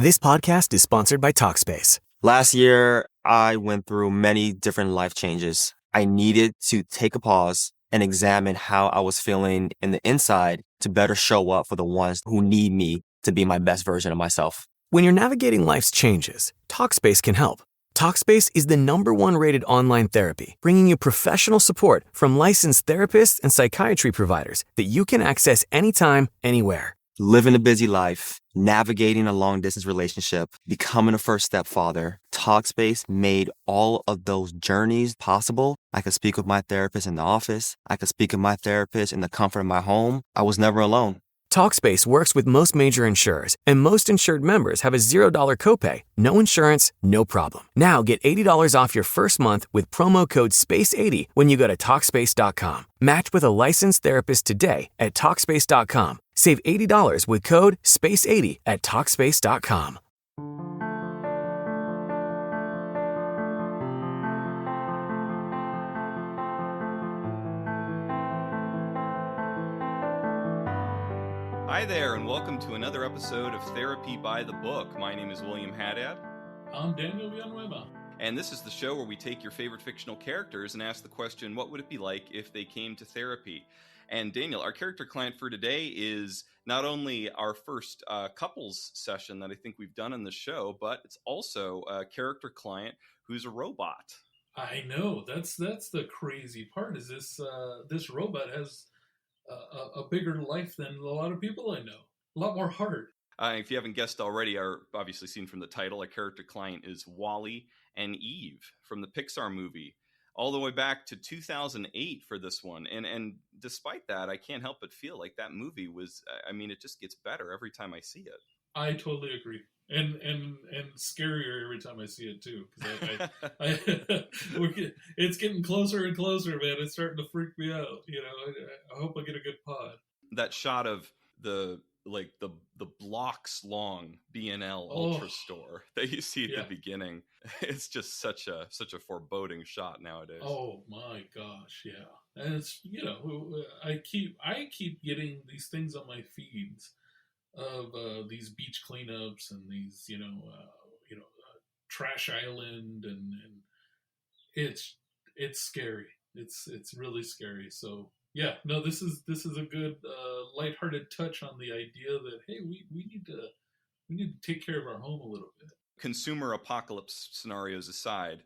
This podcast is sponsored by Talkspace. Last year, I went through many different life changes. I needed to take a pause and examine how I was feeling in the inside to better show up for the ones who need me to be my best version of myself. When you're navigating life's changes, Talkspace can help. Talkspace is the #1 rated online therapy, bringing you professional support from licensed therapists and psychiatry providers that you can access anytime, anywhere. Living a busy life, navigating a long-distance relationship, becoming a first-step father, Talkspace made all of those journeys possible. I could speak with my therapist in the office. I could speak with my therapist in the comfort of my home. I was never alone. Talkspace works with most major insurers, and most insured members have a $0 copay. No insurance, no problem. Now get $80 off your first month with promo code SPACE80 when you go to Talkspace.com. Match with a licensed therapist today at Talkspace.com. Save $80 with code SPACE80 at Talkspace.com. Hi there, and welcome to another episode of Therapy by the Book. My name is William Haddad. I'm Daniel Villanueva. And this is the show where we take your favorite fictional characters and ask the question, what would it be like if they came to therapy? And Daniel, our character client for today is not only our first couples session that I think we've done in the show, but it's also a character client who's a robot. I know, that's the crazy part, is this robot has a bigger life than a lot of people I know. A lot more heart. If you haven't guessed already, obviously seen from the title, our character client is Wall-E and Eve from the Pixar movie, all the way back to 2008 for this one. And despite that, I can't help but feel like that movie was, it just gets better every time I see it. I totally agree. And scarier every time I see it too. It's getting closer and closer, man. It's starting to freak me out. You know, I hope I get a good pod. That shot of the blocks long B&L Ultra store that you see at the beginning, it's just such a foreboding shot nowadays. Oh my gosh, yeah. And it's, I keep getting these things on my feeds of these beach cleanups and these trash island, and it's scary. It's really scary. So yeah, no, this is a good lighthearted touch on the idea that, hey, we need to take care of our home a little bit. Consumer apocalypse scenarios aside,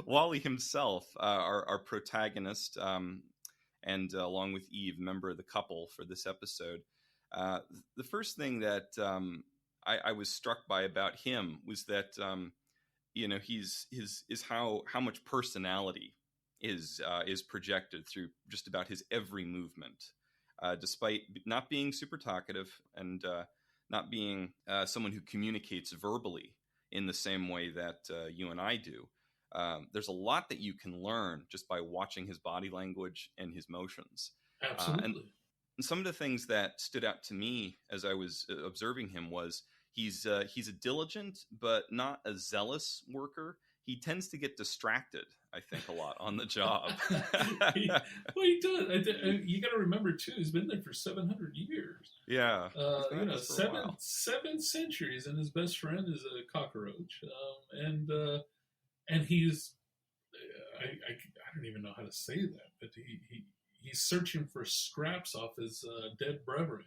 Wall-E himself, our protagonist, and along with Eve, member of the couple for this episode, the first thing that I was struck by about him was that he's how much personality is projected through just about his every movement, despite not being super talkative and not being someone who communicates verbally in the same way that you and I do. There's a lot that you can learn just by watching his body language and his motions. Absolutely. And some of the things that stood out to me as I was observing him was he's a diligent but not a zealous worker. He tends to get distracted, I think, a lot on the job. He does. You got to remember too, he's been there for 700 years. Yeah, seven centuries, and his best friend is a cockroach. And he's, I don't even know how to say that, but he's searching for scraps off his dead brethren,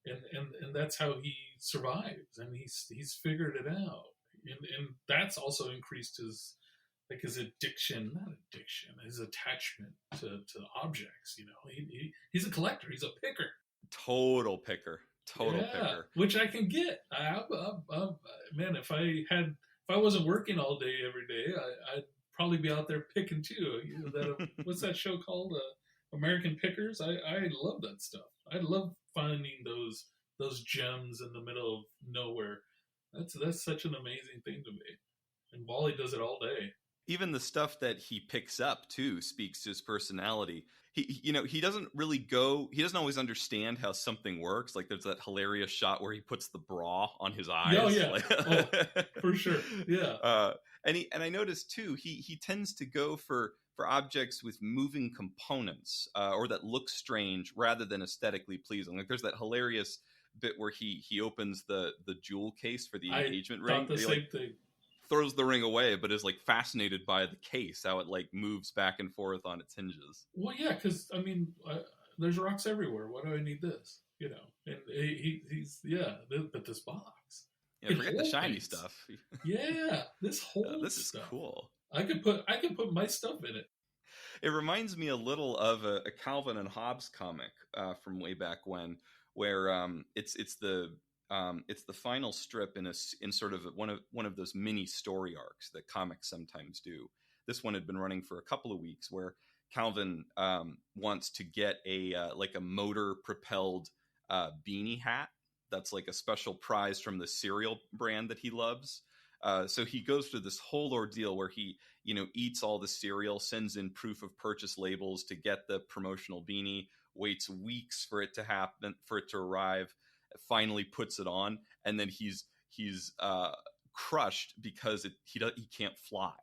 and that's how he survives, and he's figured it out, and that's also increased his addiction, not addiction, his attachment to objects. He's a collector, he's a picker, total picker, picker, which I can get. Man, if I wasn't working all day every day, I'd probably be out there picking too. What's that show called? American Pickers. I love that stuff. I love finding those gems in the middle of nowhere. That's such an amazing thing to me. And Wall-E does it all day. Even the stuff that he picks up too speaks to his personality. He doesn't always understand how something works. Like there's that hilarious shot where he puts the bra on his eyes. Oh yeah, for sure. Yeah. And I noticed too, he tends to go for objects with moving components or that look strange rather than aesthetically pleasing. Like there's that hilarious bit where he opens the jewel case for the I engagement thought ring. the He, same thing. throws the ring away, but is fascinated by the case, how it moves back and forth on its hinges. Well, yeah, because I mean, there's rocks everywhere. Why do I need this? And he's but this box. Yeah, forget the shiny stuff. Yeah, this whole this is stuff. cool. I could put my stuff in it. It reminds me a little of a Calvin and Hobbes comic from way back when, where it's the final strip in sort of one of those mini story arcs that comics sometimes do. This one had been running for a couple of weeks, where Calvin wants to get a motor propelled beanie hat that's like a special prize from the cereal brand that he loves. So he goes through this whole ordeal where he, eats all the cereal, sends in proof of purchase labels to get the promotional beanie, waits weeks for it to happen, for it to arrive, finally puts it on, and then he's crushed because he can't fly.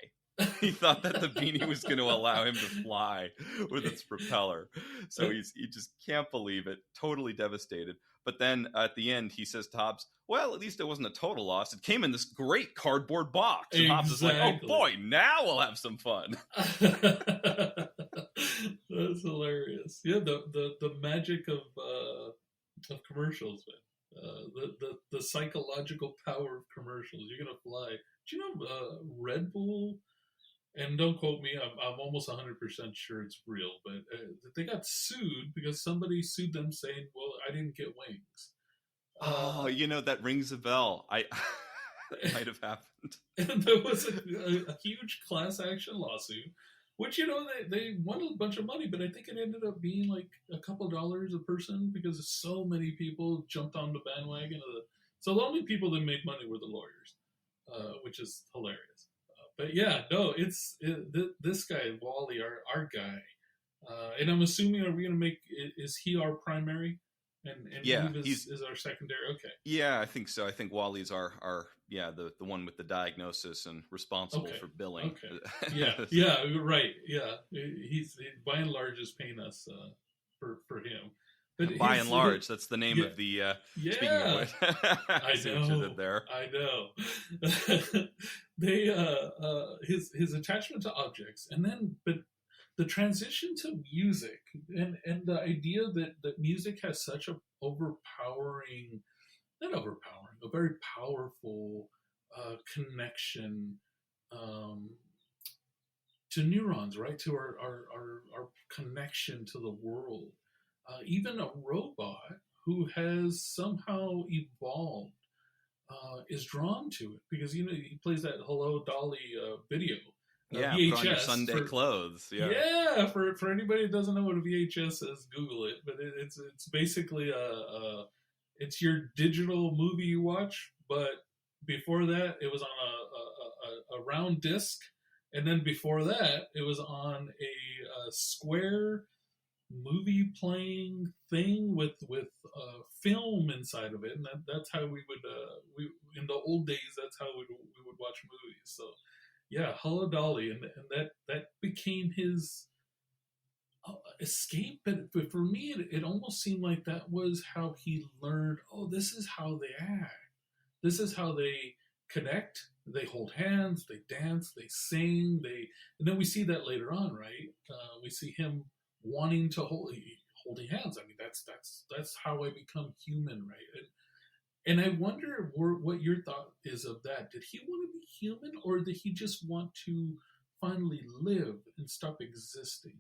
He thought that the beanie was going to allow him to fly with its propeller. So he just can't believe it, totally devastated. But then at the end, he says to Hobbes, well, at least it wasn't a total loss. It came in this great cardboard box. And Hobbes is like, oh boy, now we'll have some fun. That's hilarious. Yeah, the magic of commercials, man. The psychological power of commercials. You're going to fly. Do you know Red Bull? And don't quote me, I'm almost 100% sure it's real, but they got sued because somebody sued them saying, well, I didn't get wings. That rings a bell. That might have happened. And there was a huge class action lawsuit, which, they won a bunch of money, but I think it ended up being like a couple dollars a person because so many people jumped on the bandwagon. So the only people that made money were the lawyers, which is hilarious. But yeah, no, this guy, Wally, our guy. And I'm assuming, are we going to is he our primary? And yeah, Eve is our secondary? Okay. Yeah, I think so. I think Wally's our the one with the diagnosis and responsible for billing. Okay. Yeah, right. Yeah. He's by and large is paying us for him. But by and large, that's the name of the speaking of which. I know. There. I know. They his attachment to objects, and then but the transition to music, and the idea that music has such a a very powerful connection to neurons, right? To our connection to the world. Even a robot who has somehow evolved is drawn to it because he plays that "Hello Dolly" video. VHS, put on your Sunday clothes. Yeah. For anybody that doesn't know what a VHS is, Google it. But it's basically it's your digital movie you watch, but before that it was on a round disc, and then before that it was on a square movie playing thing with film inside of it, and that's how we would in the old days, that's how we would watch movies. So yeah, Hello Dolly, and that became his escape. But for me, it almost seemed like that was how he learned. Oh, this is how they act. This is how they connect. They hold hands. They dance. They sing. And then we see that later on, right? We see him wanting to holding hands. I mean, that's how I become human, right? And I wonder what your thought is of that. Did he want to be human, or did he just want to finally live and stop existing?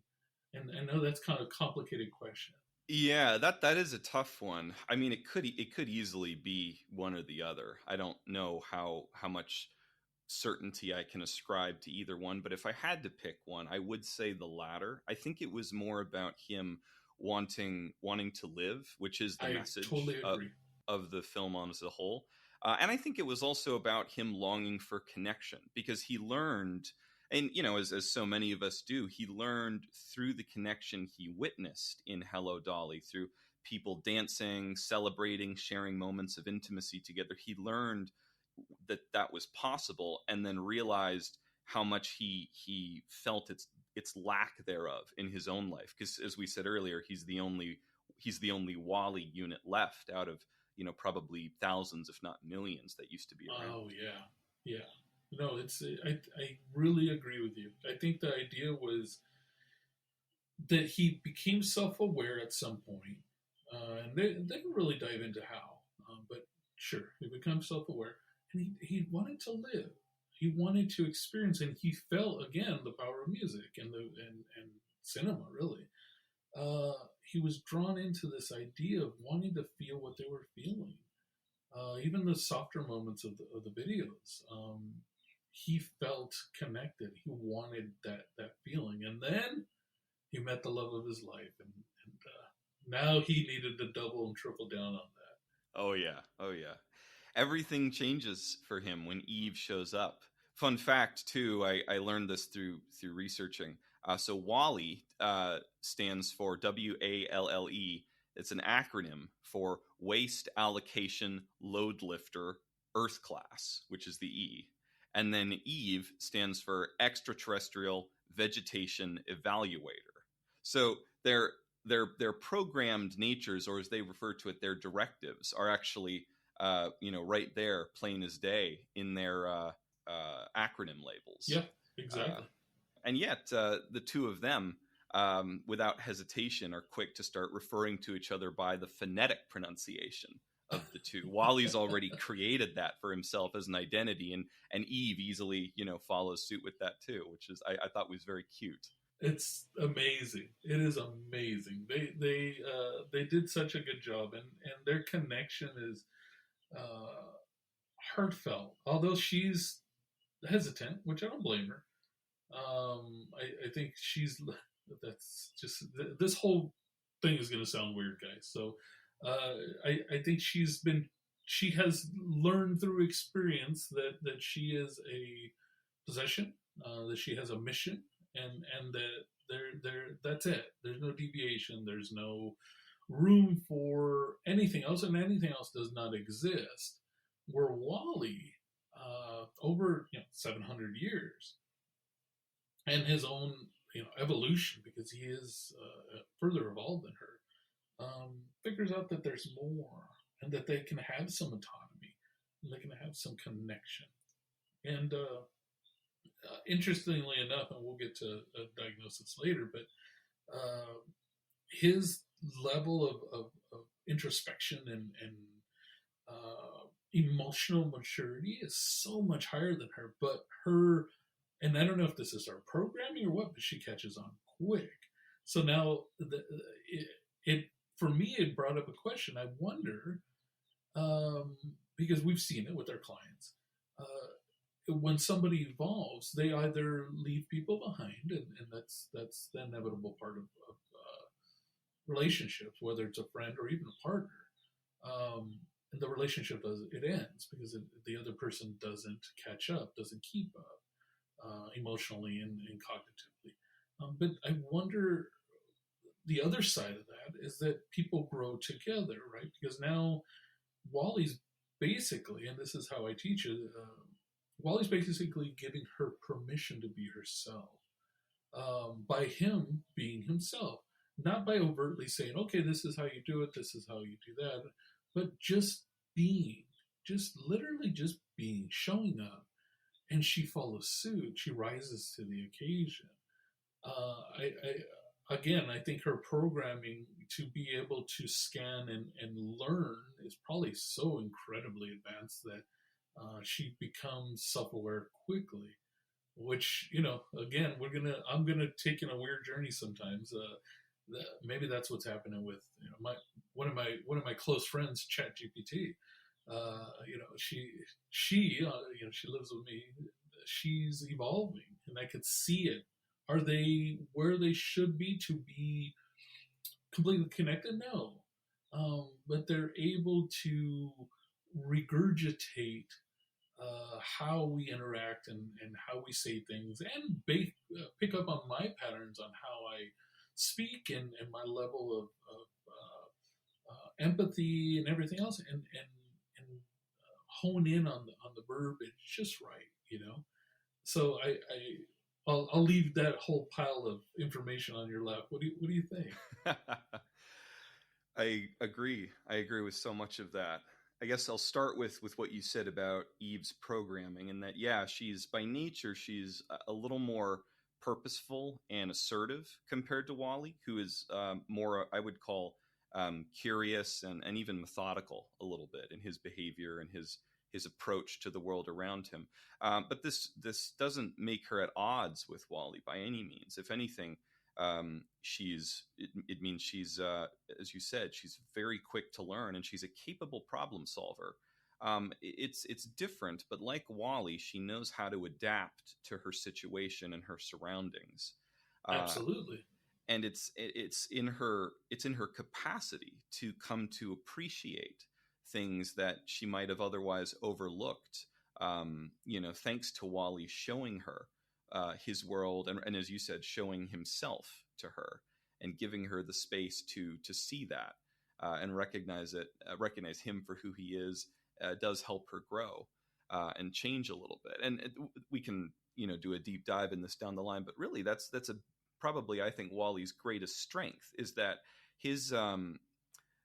And I know that's kind of a complicated question. Yeah, that is a tough one. I mean, it could easily be one or the other. I don't know how much certainty I can ascribe to either one, but if I had to pick one, I would say the latter. I think it was more about him wanting to live, which is the message totally of the film as a whole. And I think it was also about him longing for connection, because he learned, and as so many of us do, he learned through the connection he witnessed in Hello Dolly, through people dancing, celebrating, sharing moments of intimacy together. He learned that was possible, and then realized how much he felt its lack thereof in his own life. Because as we said earlier, he's the only Wally unit left out of probably thousands, if not millions, that used to be around. Oh yeah. No, I really agree with you. I think the idea was that he became self-aware at some point, and they didn't really dive into how, but sure, he becomes self-aware, and he wanted to live. He wanted to experience, and he felt again the power of music and and cinema. Really, he was drawn into this idea of wanting to feel what they were feeling. Even the softer moments of the videos, he felt connected. He wanted that feeling, and then he met the love of his life, and now he needed to double and triple down on that. Oh yeah, oh yeah. Everything changes for him when Eve shows up. Fun fact too, I learned this through researching. So WALL-E stands for WALLE. It's an acronym for Waste Allocation Load Lifter Earth Class, which is the E. And then Eve stands for Extraterrestrial Vegetation Evaluator. So their programmed natures, or as they refer to it, their directives, are actually right there, plain as day, in their acronym labels. Yeah, exactly. And yet, the two of them, without hesitation, are quick to start referring to each other by the phonetic pronunciation of the two. Wally's already created that for himself as an identity, and Eve easily, follows suit with that too, which is I thought was very cute. It's amazing. It is amazing. They did such a good job, and their connection is heartfelt. Although she's hesitant, which I don't blame her. I think that's just this whole thing is going to sound weird, guys. So I think she has learned through experience that she is a possession, that she has a mission, and that that's it. There's no deviation. There's no room for anything else, and anything else does not exist. Where Wally, over 700 years, and his own evolution, because he is further evolved than her, figures out that there's more, and that they can have some autonomy, and they can have some connection. And interestingly enough, and we'll get to diagnosis later, but his level of introspection and emotional maturity is so much higher than her. But her, and I don't know if this is our programming or what, but she catches on quick. So now it for me, it brought up a question. I wonder, because we've seen it with our clients, when somebody evolves, they either leave people behind, and that's the inevitable part of relationships, whether it's a friend or even a partner. And the relationship it ends because the other person doesn't catch up, doesn't keep up emotionally and cognitively. But I wonder, the other side of that is that people grow together, right? Because now Wally's basically, and this is how I teach it, Wally's basically giving her permission to be herself, by him being himself, not by overtly saying, okay, this is how you do it, this is how you do that, but just being, just literally just being, showing up, and she follows suit. She rises to the occasion. I think her programming to be able to scan and learn is probably so incredibly advanced that she becomes self-aware quickly, which, again, I'm gonna take in a weird journey sometimes. Maybe that's what's happening with one of my close friends, ChatGPT. She lives with me. She's evolving, and I could see it. Are they where they should be to be completely connected? No, but they're able to regurgitate how we interact and how we say things, and pick up on my patterns on how I speak, and my level of empathy and everything else, and hone in on the verbiage just right, So I'll leave that whole pile of information on your lap. What do you think? I agree. I agree with so much of that. I guess I'll start with what you said about Eve's programming, and that yeah, she's by nature she's a little more purposeful and assertive compared to Wally, who is more I would call curious and even methodical a little bit in his behavior and his approach to the world around him. But this doesn't make her at odds with Wally by any means. If anything, it means she's as you said, she's very quick to learn, and she's a capable problem solver. It's different, but like Wally, she knows how to adapt to her situation and her surroundings. Absolutely. And it's in her capacity to come to appreciate things that she might have otherwise overlooked. Thanks to Wally showing her his world, and as you said, showing himself to her and giving her the space to see that and recognize him for who he is, does help her grow and change a little bit. And we can do a deep dive in this down the line, but really that's probably I think Wally's greatest strength is that his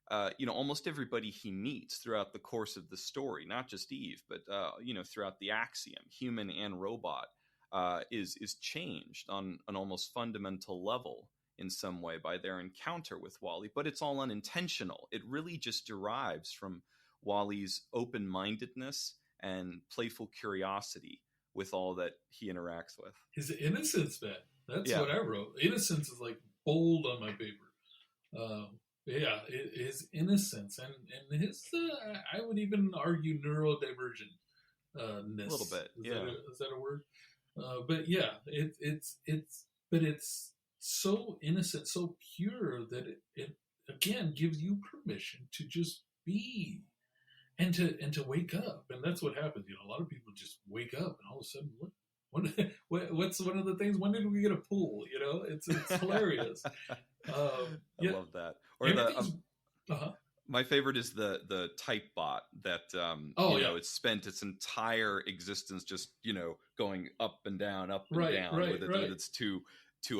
almost everybody he meets throughout the course of the story, not just Eve, but throughout the axiom, human and robot, is changed on an almost fundamental level in some way by their encounter with Wally. But it's all unintentional. It really just derives from Wally's open-mindedness and playful curiosity with all that he interacts with. His innocence, man. That's what I wrote. Innocence is like bold on my paper. His innocence and his, I would even argue neurodivergent. A little bit, Is that a word? But yeah, it's so innocent, so pure that it again gives you permission to just be and to wake up. And that's what happens. A lot of people just wake up and all of a sudden, what's one of the things? When did we get a pool? It's hilarious. I love that. Or my favorite is the type bot that it's spent its entire existence just going up and down with its two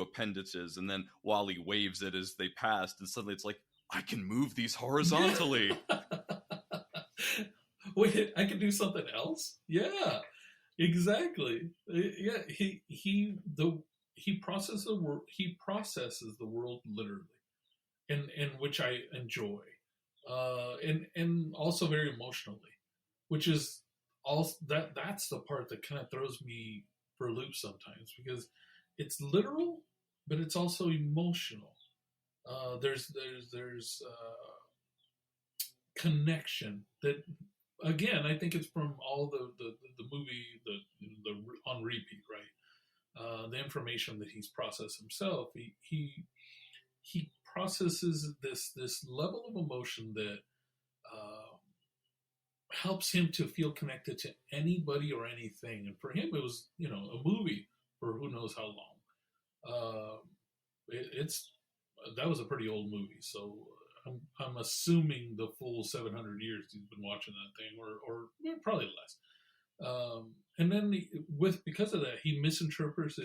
appendages, and then Wally waves it as they passed, and suddenly it's like, I can move these horizontally. Wait, I can do something else? Yeah, exactly. Yeah, he processes the world. He processes the world literally, and which I enjoy, and also very emotionally, which is also that's the part that kind of throws me for a loop sometimes, because it's literal, but it's also emotional. There's connection that, again, I think it's from all the movie, the on repeat, right? The information that he's processed himself, he processes this level of emotion that helps him to feel connected to anybody or anything. And for him, it was a movie for who knows how long. That was a pretty old movie, so I'm assuming the full 700 years he's been watching that thing, or probably less. And then because of that, he misinterprets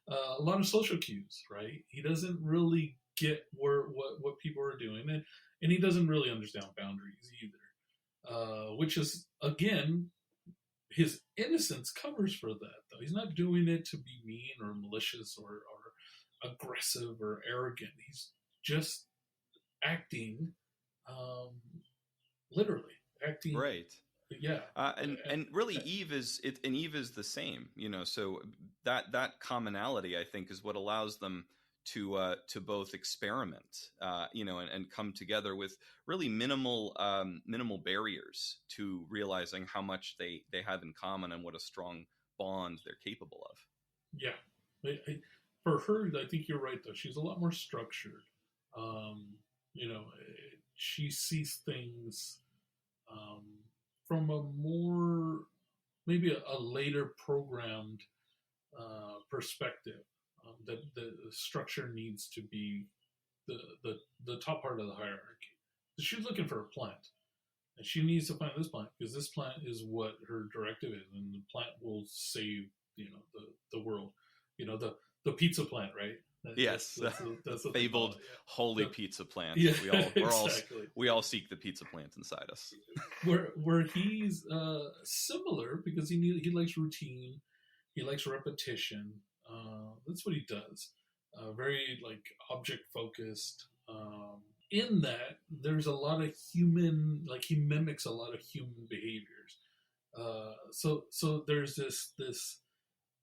a lot of social cues, right? He doesn't really get what people are doing, and he doesn't really understand boundaries either, which is, again, his innocence covers for that, though. He's not doing it to be mean or malicious or aggressive or arrogant. He's just acting, literally acting. Right. Yeah. And really Eve is the same, so that commonality, I think, is what allows them to both experiment, and come together with really minimal barriers to realizing how much they have in common and what a strong bond they're capable of. Yeah. For her, I think you're right, though. She's a lot more structured. She sees things from a more, maybe a later programmed perspective. That the structure needs to be the top part of the hierarchy. So she's looking for a plant, and she needs to find this plant because this plant is what her directive is, and the plant will save the world. The pizza plant, right? Yes, That's the what they call fabled it. Yeah. holy pizza plant. Yeah, Exactly. We all seek the pizza plant inside us. Where he's similar because he likes routine, he likes repetition. That's what he does. Very like object focused. In that, there's a lot of human, like he mimics a lot of human behaviors. So there's this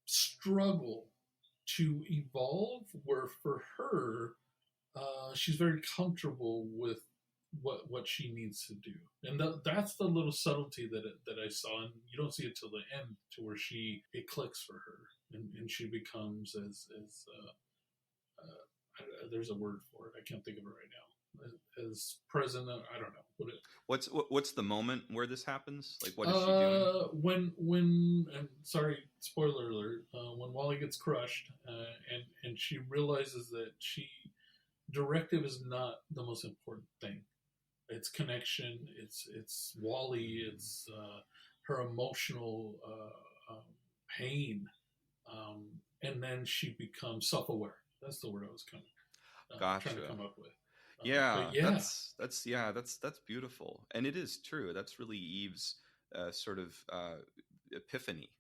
struggle to evolve where for her she's very comfortable with what she needs to do, and that's the little subtlety that I saw, and you don't see it till the end to where it clicks for her, and she becomes as there's a word for it, I can't think of it right now, as present. I don't know what it. What's the moment where this happens? Like, what is she doing? When and sorry, spoiler alert. When Wally gets crushed, and she realizes that directive is not the most important thing. It's connection. It's Wally. It's her emotional pain, and then she becomes self-aware. That's the word I was trying to come up with. Yeah, that's beautiful, and it is true. That's really Eve's sort of epiphany,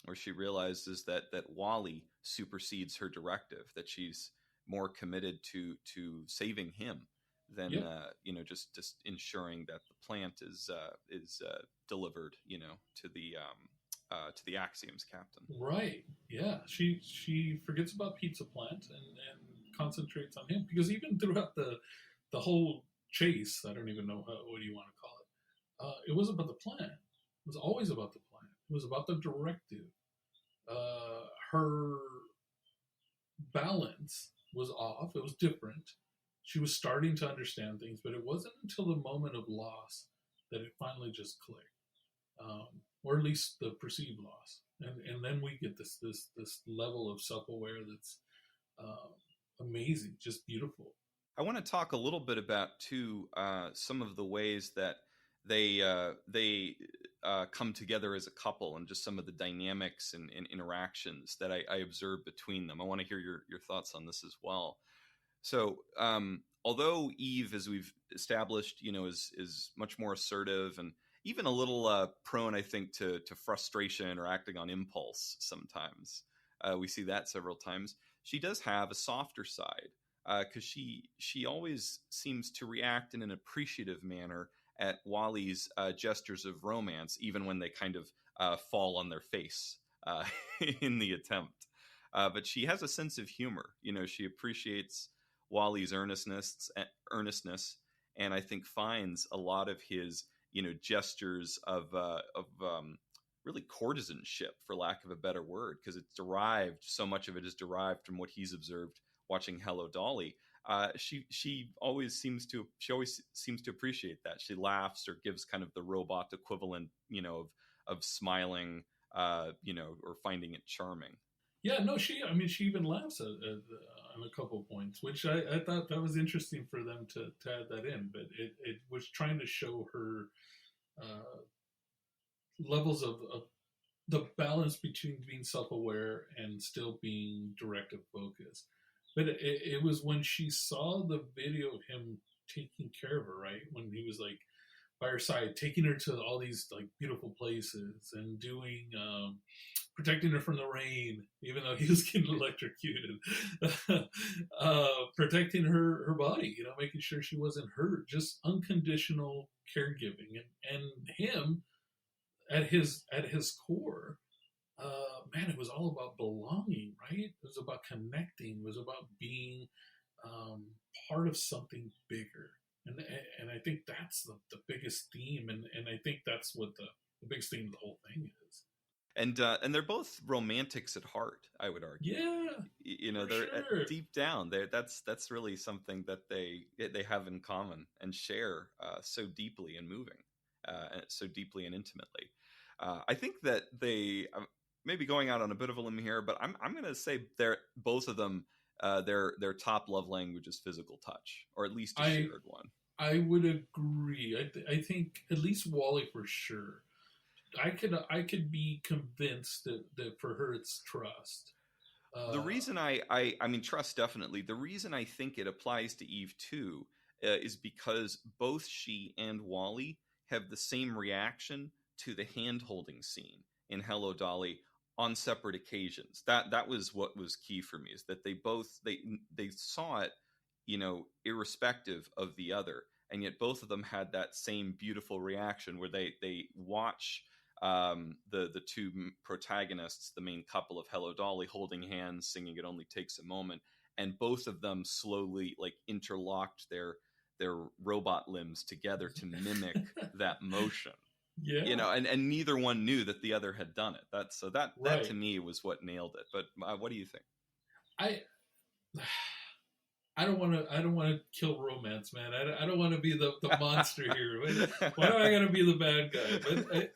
where she realizes that Wally supersedes her directive. That she's more committed to saving him than just ensuring that the plant is delivered, to the Axioms captain. Right. Yeah. She forgets about Pizza Plant and concentrates on him, because even throughout the whole chase, I don't even know what do you want to call it. It was about the plan. It was always about the plan. It was about the directive. Her balance was off. It was different. She was starting to understand things, but it wasn't until the moment of loss that it finally just clicked, or at least the perceived loss. And then we get this level of self-aware that's amazing, just beautiful. I want to talk a little bit about too some of the ways that they come together as a couple, and just some of the dynamics and interactions that I observed between them. I want to hear your thoughts on this as well. So, although Eve, as we've established, is much more assertive and even a little prone, I think, to frustration or acting on impulse sometimes. We see that several times. She does have a softer side, because she always seems to react in an appreciative manner at Wally's gestures of romance, even when they kind of fall on their face in the attempt. But she has a sense of humor. She appreciates Wally's earnestness, and I think finds a lot of his gestures of really courtesanship, for lack of a better word, because so much of it is derived from what he's observed watching Hello Dolly. She always seems to appreciate that. She laughs or gives kind of the robot equivalent, of smiling, or finding it charming. Yeah, no, she even laughs on a couple of points, which I thought that was interesting for them to add that in. But it was trying to show her levels of the balance between being self-aware and still being directive focused. But it was when she saw the video of him taking care of her, right? When he was like by her side, taking her to all these like beautiful places and doing, protecting her from the rain, even though he was getting electrocuted, protecting her body, making sure she wasn't hurt, just unconditional caregiving, and him at his core. Man, it was all about belonging, right? It was about connecting. It was about being part of something bigger. And I think that's the biggest theme. And I think that's what the biggest theme of the whole thing is. And they're both romantics at heart, I would argue. Yeah, they're sure. Deep down. That's really something that they have in common and share so deeply and moving, so deeply and intimately. I think that they maybe going out on a bit of a limb here, but I'm going to say both of them, their top love language is physical touch, or at least a shared one. I would agree. I think at least Wally for sure. I could be convinced that for her it's trust. The reason I mean, trust definitely. The reason I think it applies to Eve too is because both she and Wally have the same reaction to the hand holding scene in Hello Dolly on separate occasions. That was what was key for me, is that they both they saw it, irrespective of the other, and yet both of them had that same beautiful reaction where they watch the two protagonists, the main couple of Hello Dolly, holding hands, singing "It Only Takes a Moment," and both of them slowly like interlocked their robot limbs together to mimic that motion. Yeah. And neither one knew that the other had done it. That Right. to me was what nailed it. But what do you think? I don't want to kill romance, man. I don't want to be the monster here. Why do I got to be the bad guy? But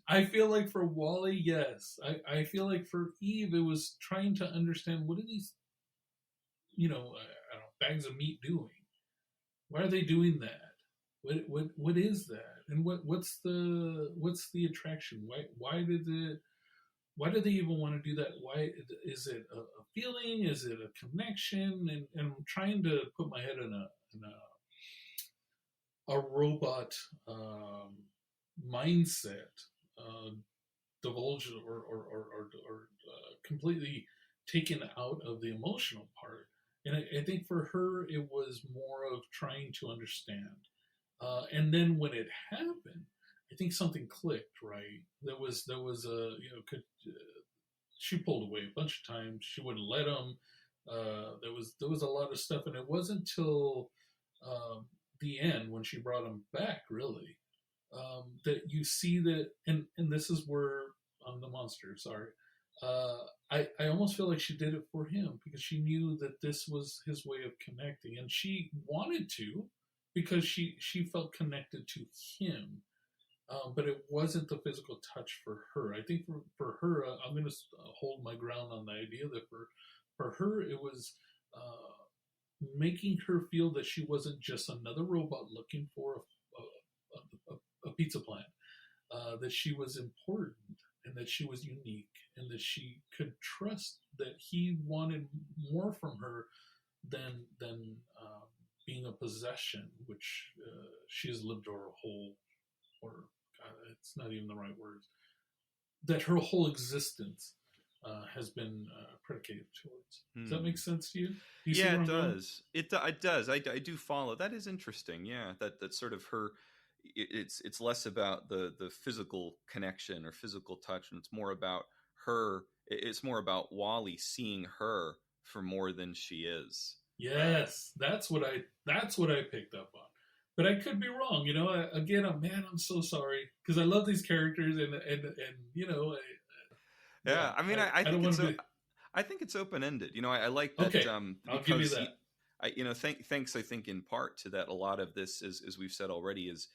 I feel like for Wally, yes. I feel like for Eve, it was trying to understand, what are these, I don't know, bags of meat doing? Why are they doing that? What is that? And what's the attraction? Why do they even want to do that? Why is it a feeling? Is it a connection? And I'm trying to put my head in a robot mindset, divulged or completely taken out of the emotional part. And I think for her, it was more of trying to understand. And then when it happened, I think something clicked, right? There was she pulled away a bunch of times. She wouldn't let him. There was a lot of stuff, and it wasn't till the end when she brought him back, really, that you see that. And this is where I'm the monster. Sorry. I almost feel like she did it for him because she knew that this was his way of connecting, and she wanted to because she felt connected to him. But it wasn't the physical touch for her. I think for her, I'm going to hold my ground on the idea that for her, it was making her feel that she wasn't just another robot looking for a pizza plant, that she was important and that she was unique and that she could trust that he wanted more from her than being a possession, which she has lived her whole, or it's not even the right words, that her whole existence has been predicated towards. Does that make sense to you? Yeah, it does. It does. I do follow. That is interesting. Yeah, that sort of her. It's less about the physical connection or physical touch, and it's more about her. It's more about Wally seeing her for more than she is. Yes, that's what I picked up on. But I could be wrong, I'm so sorry because I love these characters and Yeah, I mean, I think it's open ended. I like that. Okay, I'll give you that. Thanks. I think in part to that, a lot of this, as we've said already, is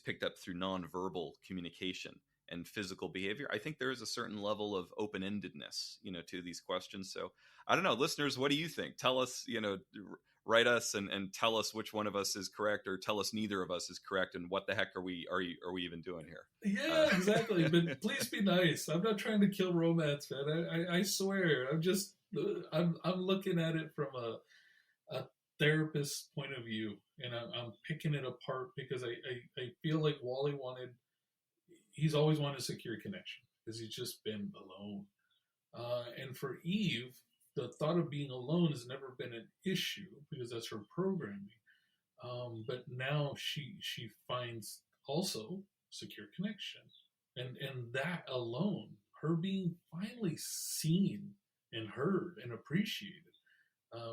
picked up through nonverbal communication and physical behavior. I think there is a certain level of open endedness, to these questions. So I don't know, listeners, what do you think? Tell us, write us and tell us which one of us is correct, or tell us neither of us is correct, and what the heck are we even doing here? Yeah, exactly. But please be nice. I'm not trying to kill romance, man. I swear. I'm looking at it from a therapist's point of view, and I'm picking it apart because I feel like Wally he's always wanted a secure connection because he's just been alone. And for Eve, the thought of being alone has never been an issue because that's her programming. But now she finds also secure connection, and that alone, her being finally seen and heard and appreciated,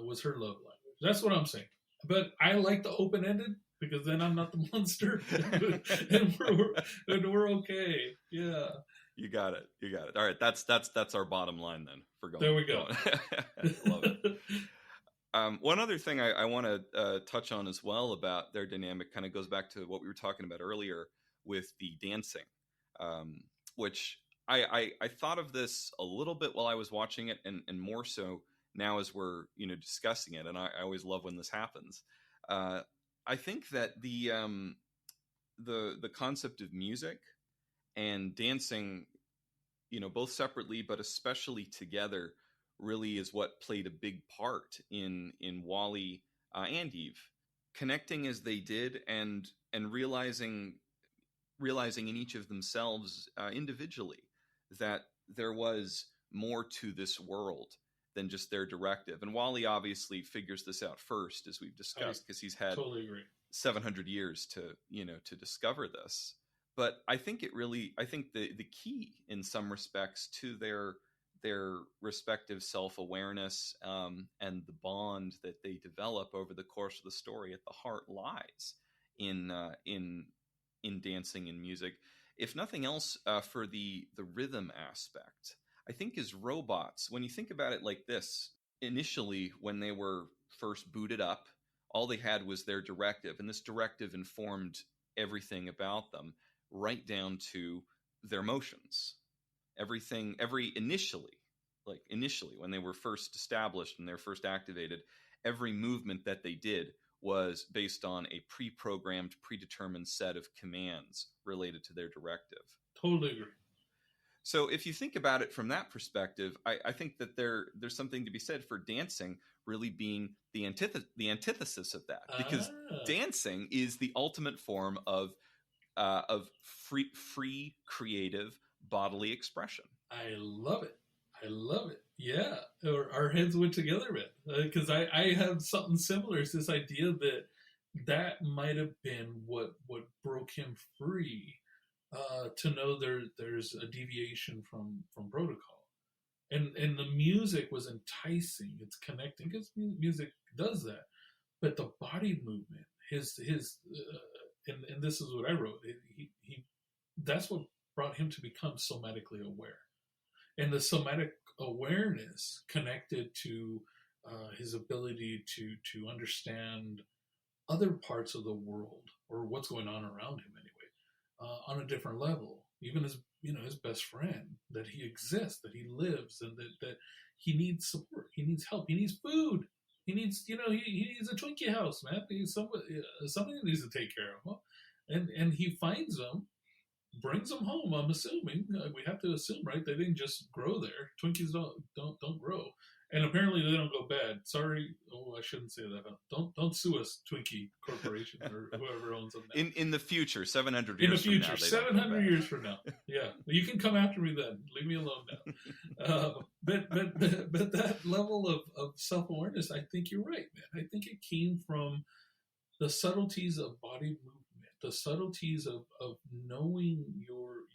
was her love language. That's what I'm saying. But I like the open ended because then I'm not the monster, and we're okay. Yeah. You got it. All right, that's our bottom line then for going. There we go. Love it. One other thing I want to touch on as well about their dynamic kind of goes back to what we were talking about earlier with the dancing, which I thought of this a little bit while I was watching it, and more so now as we're discussing it. And I always love when this happens. I think that the concept of music and dancing, both separately but especially together, really is what played a big part in Wally and Eve connecting as they did, and realizing in each of themselves individually that there was more to this world than just their directive. And Wally obviously figures this out first, as we've discussed, because he's had totally agree. 700 years to discover this. But I think the key in some respects to their respective self-awareness and the bond that they develop over the course of the story at the heart lies in dancing and music. If nothing else, for the rhythm aspect, I think as robots, when you think about it like this, initially when they were first booted up, all they had was their directive, and this directive informed everything about them, right down to their motions. Initially when they were first established and they're first activated, every movement that they did was based on a pre-programmed, predetermined set of commands related to their directive. Totally agree. So if you think about it from that perspective, I think that there's something to be said for dancing really being the antithesis of that, because dancing is the ultimate form of free creative bodily expression. I love it. Yeah, our heads went together a bit, because I have something similar. It's this idea that might have been what broke him free, to know there's a deviation from protocol, and the music was enticing. It's connecting, because music does that, but the body movement, his and this is what I wrote. He that's what brought him to become somatically aware. And the somatic awareness connected to his ability to understand other parts of the world, or what's going on around him anyway, on a different level. Even his best friend, that he exists, that he lives, and that he needs support, he needs help, he needs food, he needs he needs a Twinkie house, man. Somebody needs to take care of him, and he finds them. Brings them home. I'm assuming, we have to assume, right? They didn't just grow there. Twinkies don't grow, and apparently they don't go bad. Sorry, I shouldn't say that. Don't sue us, Twinkie Corporation, or whoever owns them now. In the future, 700 years. In the future, 700 years from now. Yeah, you can come after me then. Leave me alone now. But that level of self awareness, I think you're right, man. I think it came from the subtleties of body movement. The subtleties of knowing your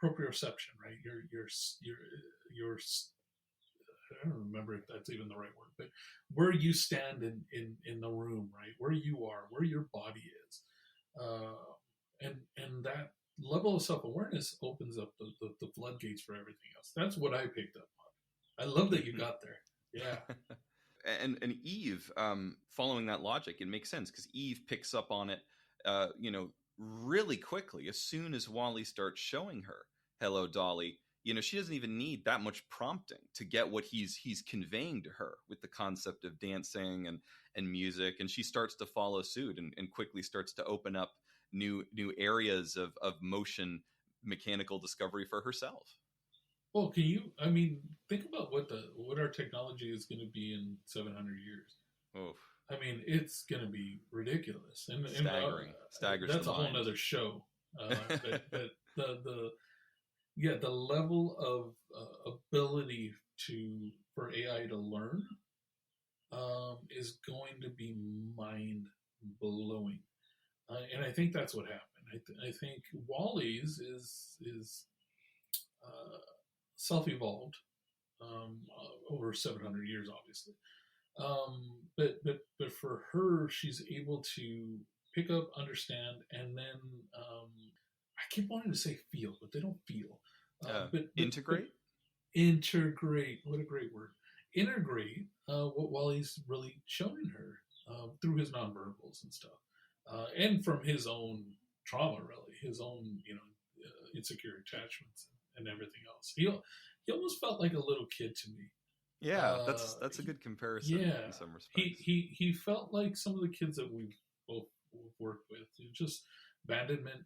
proprioception, right? Your I don't remember if that's even the right word, but where you stand in the room, right? Where you are, where your body is, and that level of self awareness opens up the floodgates for everything else. That's what I picked up on. I love that you got there. Yeah. And Eve, following that logic, it makes sense, because Eve picks up on it, really quickly. As soon as Wally starts showing her, "Hello, Dolly," she doesn't even need that much prompting to get what he's conveying to her with the concept of dancing and music, and she starts to follow suit and quickly starts to open up new areas of motion mechanical discovery for herself. Well, think about what our technology is going to be in 700 years. Oof. It's going to be ridiculous and staggering. Staggers. That's the a whole mind. Other show. But the level of ability for AI to learn is going to be mind blowing, and I think that's what happened. I think Wally's is self-evolved over 700 years, obviously. But for her, she's able to pick up, understand, and then I keep wanting to say feel, but they don't feel. But integrate? Integrate. What a great word. Integrate what Wally's really shown her through his nonverbals and stuff. And from his own trauma, really, his own, insecure attachments and everything else. He almost felt like a little kid to me. Yeah, that's a good comparison. Yeah, in some respects. He felt like some of the kids that we've both worked with. Just abandonment,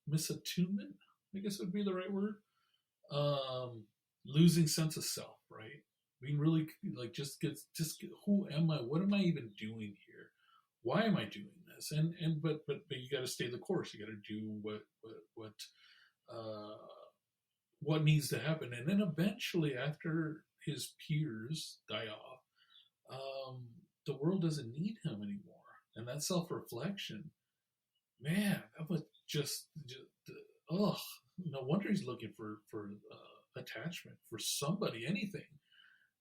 misattunement, I guess would be the right word. losing sense of self, right? Being really like who am I? What am I even doing here? Why am I doing this? But you got to stay the course. You got to do uh, what needs to happen, and then eventually, after his peers die off, the world doesn't need him anymore, and that self reflection, man, that was just ugh. No wonder he's looking for attachment, for somebody, anything,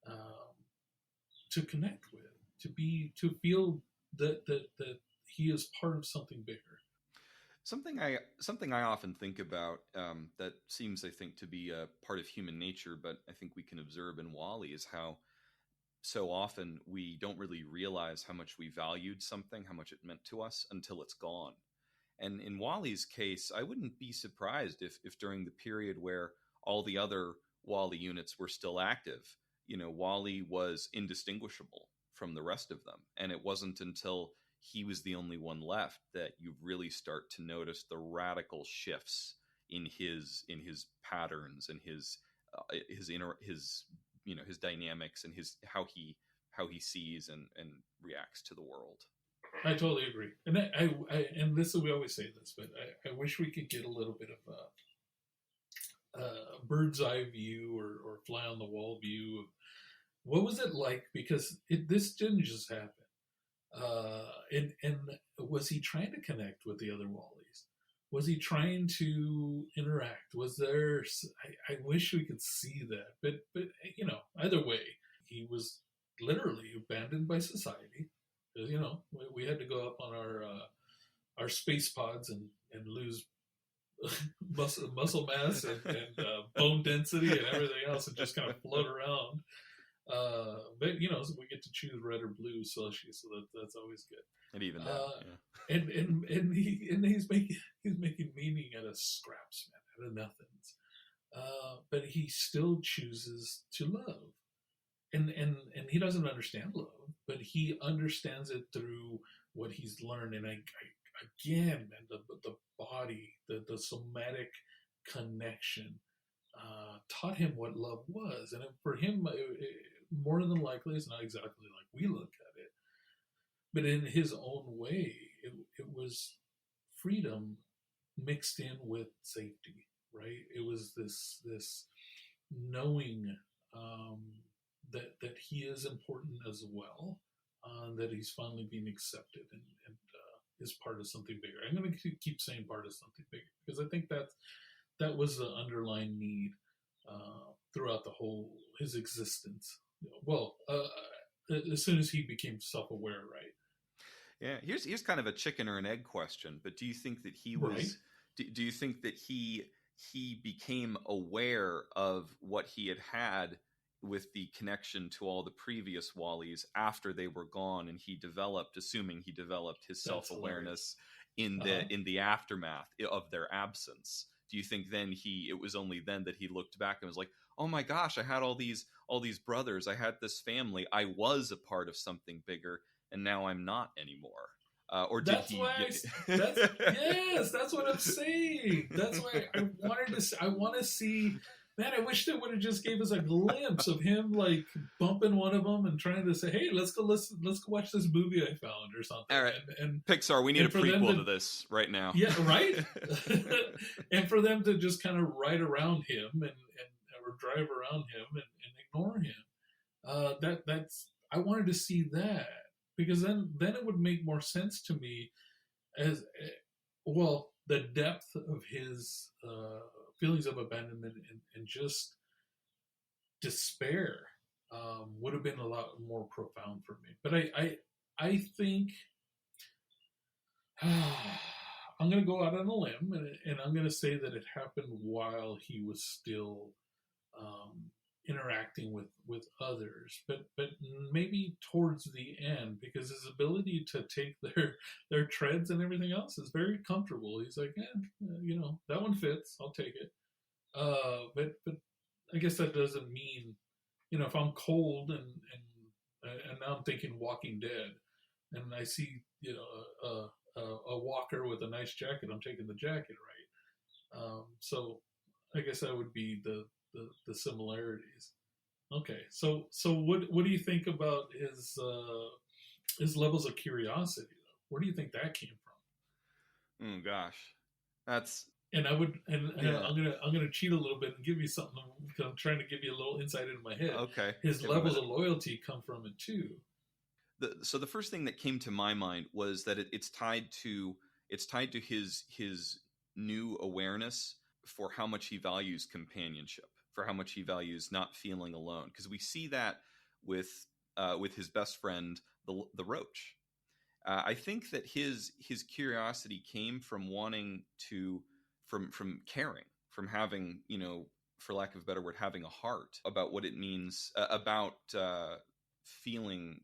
um, to connect with, to feel that he is part of something bigger. Something I often think about, that seems, I think, to be a part of human nature, but I think we can observe in Wally, is how so often we don't really realize how much we valued something, how much it meant to us, until it's gone. And in Wally's case, I wouldn't be surprised if during the period where all the other Wally units were still active, Wally was indistinguishable from the rest of them. And it wasn't until he was the only one left that you really start to notice the radical shifts in his patterns and his dynamics and how he sees and reacts to the world. I totally agree, and and this we always say this, but I wish we could get a little bit of a bird's eye view or fly on the wall view of what was it like, because this didn't just happen. And was he trying to connect with the other Wallies? Was he trying to interact? Was there? I wish we could see that, but either way, he was literally abandoned by society. We had to go up on our space pods and lose muscle mass and bone density and everything else, and just kind of float around. But so we get to choose red or blue slushy, so that's always good. And even that, and he's making meaning out of scraps, man, out of nothings. But he still chooses to love. And he doesn't understand love, but he understands it through what he's learned. And again, man, the body, the somatic connection, taught him what love was. And for him, more than likely, it's not exactly like we look at it, but in his own way, it was freedom mixed in with safety, right? It was this knowing, that he is important as well, that he's finally being accepted and is part of something bigger. I'm going to keep saying part of something bigger, because I think that was the underlying need throughout the whole his existence. As soon as he became self-aware, right? Yeah. Here's kind of a chicken or an egg question, but do you think that he was? Right. Do you think that he became aware of what he had with the connection to all the previous Wallies after they were gone, and he developed his self-awareness in the aftermath of their absence? Do you think then it was only then that he looked back and was like, oh my gosh, I had all these brothers, I had this family, I was a part of something bigger, and now I'm not anymore? Or did that's he? Yes, that's what I'm saying. That's why I want to see. Man, I wish they would have just gave us a glimpse of him like bumping one of them and trying to say, "Hey, let's go watch this movie I found" or something. All right, and Pixar, we need a prequel to this right now. Yeah, right. And for them to just kind of ride around him or drive around him and ignore him. That's I wanted to see that, because then it would make more sense to me as well, the depth of his feelings of abandonment and just despair would have been a lot more profound for me. But I think I'm going to go out on a limb and I'm going to say that it happened while he was still interacting with others, but maybe towards the end, because his ability to take their treads and everything else is very comfortable. He's like, that one fits, I'll take it. But I guess that doesn't mean, if I'm cold and now I'm thinking Walking Dead, and I see a walker with a nice jacket, I'm taking the jacket, right? So I guess that would be the similarities. Okay, so what do you think about his levels of curiosity though? Where do you think that came from? Oh gosh, that's And I would, and yeah. I'm gonna cheat a little bit and give you something because I'm trying to give you a little insight into my head. Okay. His Hit me levels with of loyalty come from it too. so the first thing that came to my mind was that it's tied to his new awareness for how much he values companionship, for how much he values not feeling alone, because we see that with his best friend, the roach. I think that his curiosity came from wanting to from caring, from having, for lack of a better word, having a heart about what it means, about feeling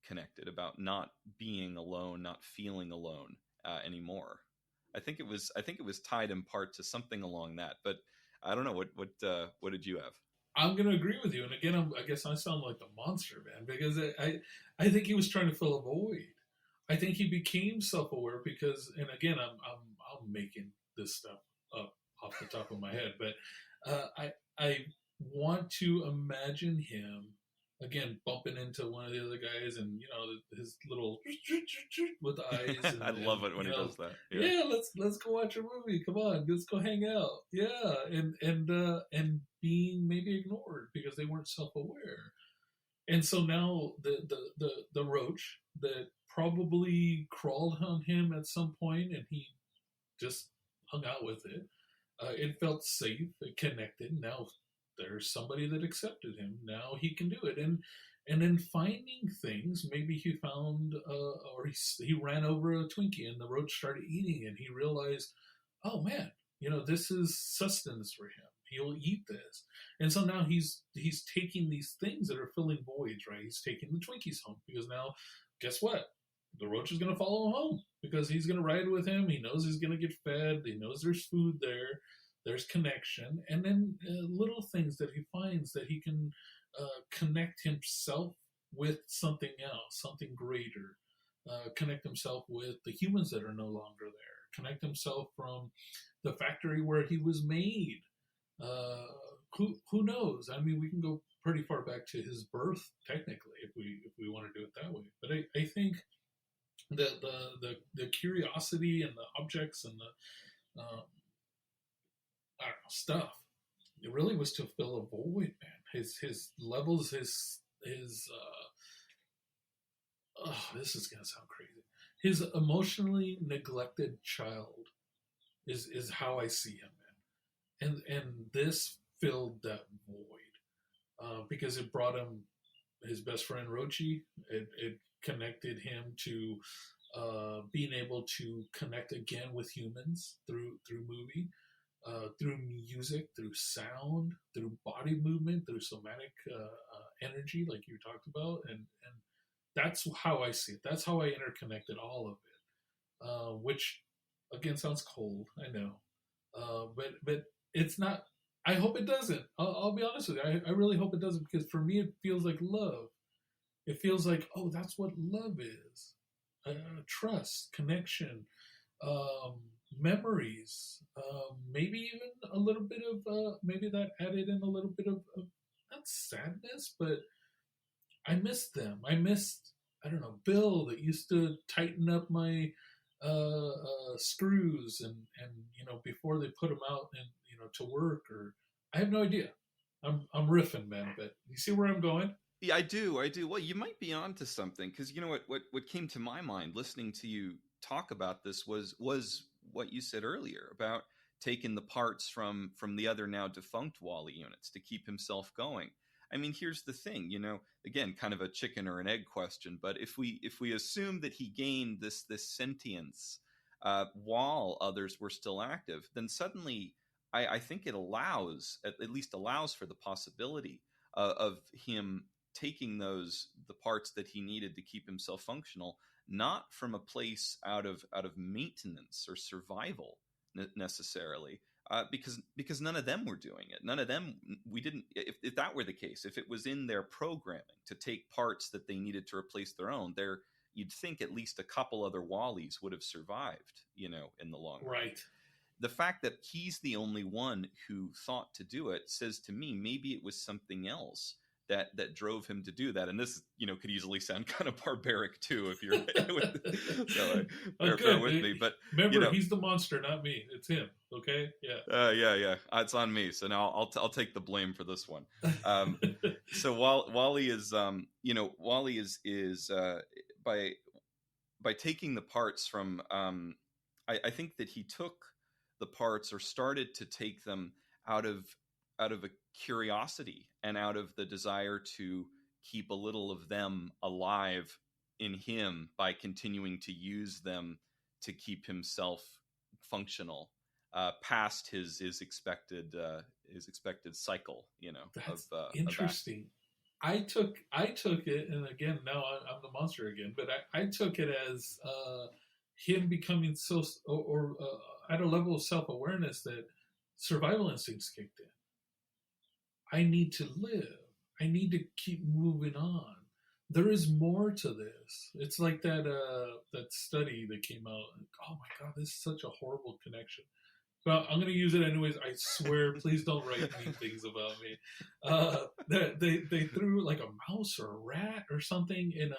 connected, about not being alone, not feeling alone anymore. I think it was tied in part to something along that, but I don't know what did you have? I'm gonna agree with you. And again, I guess I sound like the monster man because I think he was trying to fill a void. I think he became self-aware because, and again, I'm making this stuff up off the top of my head, but I want to imagine him again bumping into one of the other guys, and his little with eyes. And, I love it when he does that. Yeah, let's go watch a movie. Come on, let's go hang out. Yeah, and being maybe ignored because they weren't self-aware. And so now the roach that probably crawled on him at some point, and he just hung out with it. It felt safe, it connected. Now there's somebody that accepted him. Now he can do it, and then finding things. Maybe he found, or he ran over a Twinkie, and the roach started eating it. And he realized, oh man, this is sustenance for him. He'll eat this. And so now he's taking these things that are filling voids, right? He's taking the Twinkies home because now, guess what? The roach is going to follow him home because he's going to ride with him. He knows he's going to get fed. He knows there's food there. There's connection. And then little things that he finds that he can connect himself with something else, something greater. Connect himself with the humans that are no longer there. Connect himself from the factory where he was made. Who knows? I mean, we can go pretty far back to his birth, technically, if we want to do it that way. But I think that the curiosity and the objects and the I don't know, stuff, it really was to fill a void, man. His levels, his this is gonna sound crazy. His emotionally neglected child is how I see him, man. And this filled that void because it brought him his best friend Rochi. It connected him to being able to connect again with humans through movie, through music, through sound, through body movement, through somatic energy, like you talked about, and that's how I see it. That's how I interconnected all of it, which again sounds cold, I know, but it's not. I hope it doesn't. I'll be honest with you. I really hope it doesn't because for me it feels like love. It feels like, oh, that's what love is: trust, connection, memories, maybe even a little bit of maybe that added in a little bit of not sadness, but I missed them. I missed, I don't know, Bill that used to tighten up my screws and before they put them out and to work, or I have no idea. I'm riffing, man, but you see where I'm going? Yeah, I do. Well, you might be onto something because what came to my mind listening to you talk about this was what you said earlier about taking the parts from the other now defunct Wally units to keep himself going. I mean, here's the thing, again, kind of a chicken or an egg question, but if we assume that he gained this sentience while others were still active, then suddenly I think it at least allows for the possibility of him taking the parts that he needed to keep himself functional, not from a place out of maintenance or survival necessarily, because none of them were doing it. None of them, we didn't. If that were the case, if it was in their programming to take parts that they needed to replace their own, you'd think at least a couple other Wallies would have survived, in the long run. Right. the fact that he's the only one who thought to do it says to me maybe it was something else that drove him to do that. And this, could easily sound kind of barbaric too if you're so bear with me. But remember, he's the monster, not me. It's him. Okay, yeah. Yeah. It's on me. So now I'll take the blame for this one. So Wally is by taking the parts from I think that he took the parts, or started to take them out of a curiosity and out of the desire to keep a little of them alive in him by continuing to use them to keep himself functional past his expected cycle. That's interesting. I took it, and again, now I'm the monster again, but I took it as him becoming so, or at a level of self-awareness that survival instincts kicked in. I need to live. I need to keep moving on. There is more to this. It's like that study that came out. Oh my God, this is such a horrible connection. Well, I'm going to use it anyways. I swear, please don't write mean things about me. They threw like a mouse or a rat or something in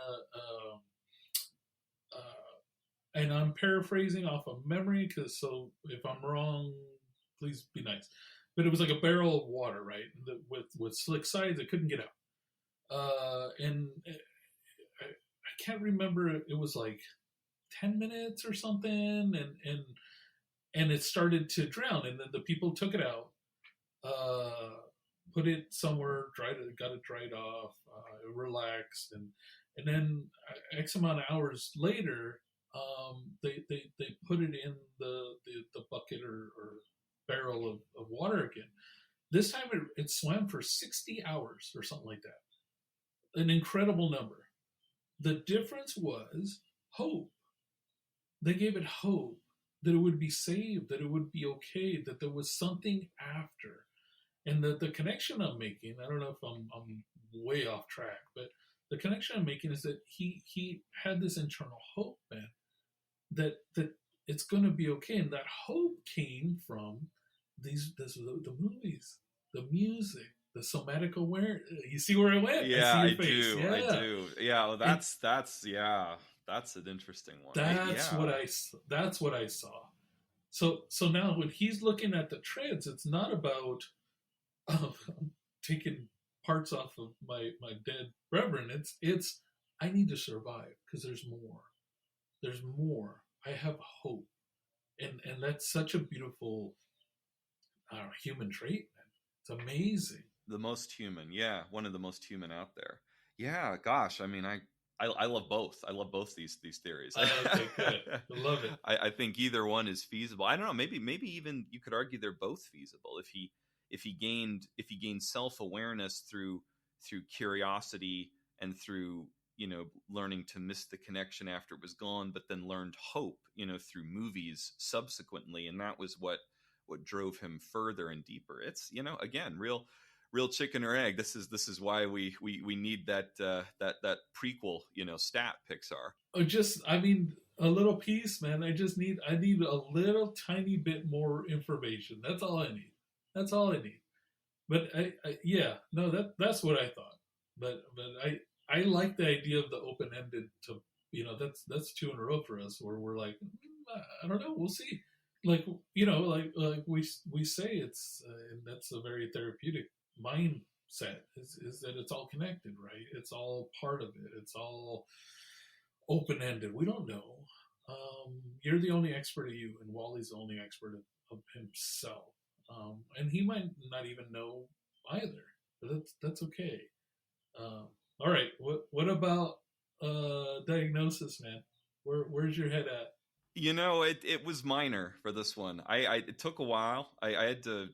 and I'm paraphrasing off of memory, so if I'm wrong, please be nice. But it was like a barrel of water, right? With slick sides, it couldn't get out. And I can't remember. It was like 10 minutes or something, and it started to drown. And then the people took it out, put it somewhere, got it dried off, it relaxed, and then X amount of hours later, they put it in the bucket or barrel of water again. This time it swam for 60 hours or something like that. An incredible number. The difference was hope. They gave it hope that it would be saved, that it would be okay, that there was something after. And the connection I'm making, I don't know if I'm way off track, but the connection I'm making is that he had this internal hope, man, that it's going to be okay. And that hope came from the movies, the music, the somatic awareness. You see where I went? Yeah, I do. Yeah. I do. Yeah, well, that's an interesting one. That's what I saw. So now when he's looking at the treads, it's not about taking parts off of my dead reverend. It's I need to survive because there's more. There's more. I have hope, and that's such a beautiful human trait, man. It's amazing. The most human, yeah, one of the most human out there. Yeah, gosh, I mean, I love both. I love both these theories. Okay, good. I love it. I think either one is feasible. I don't know. Maybe even you could argue they're both feasible. If he gained self-awareness through curiosity and through learning to miss the connection after it was gone, but then learned hope through movies subsequently, and that was what drove him further and deeper. It's again real chicken or egg. This is why we need that prequel stat, Pixar. A little piece, man. I need a little tiny bit more information. That's all I need. But that's what I thought. But I like the idea of the open-ended to, that's two in a row for us where we're like, I don't know, we'll see. Like we say, it's and that's a very therapeutic mindset is that it's all connected, right? It's all part of it. It's all open-ended. We don't know. You're the only expert of you, and Wally's the only expert of himself. And he might not even know either, but that's okay. All right. What about diagnosis, man? Where's your head at? It was minor for this one. It took a while. I had to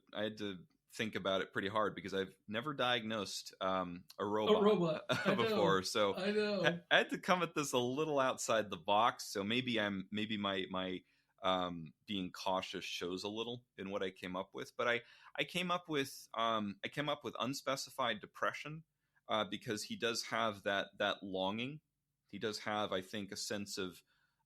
think about it pretty hard because I've never diagnosed a robot before. So I know. I had to come at this a little outside the box. So maybe my being cautious shows a little in what I came up with. But I came up with unspecified depression because he does have that longing. He does have, I think, a sense of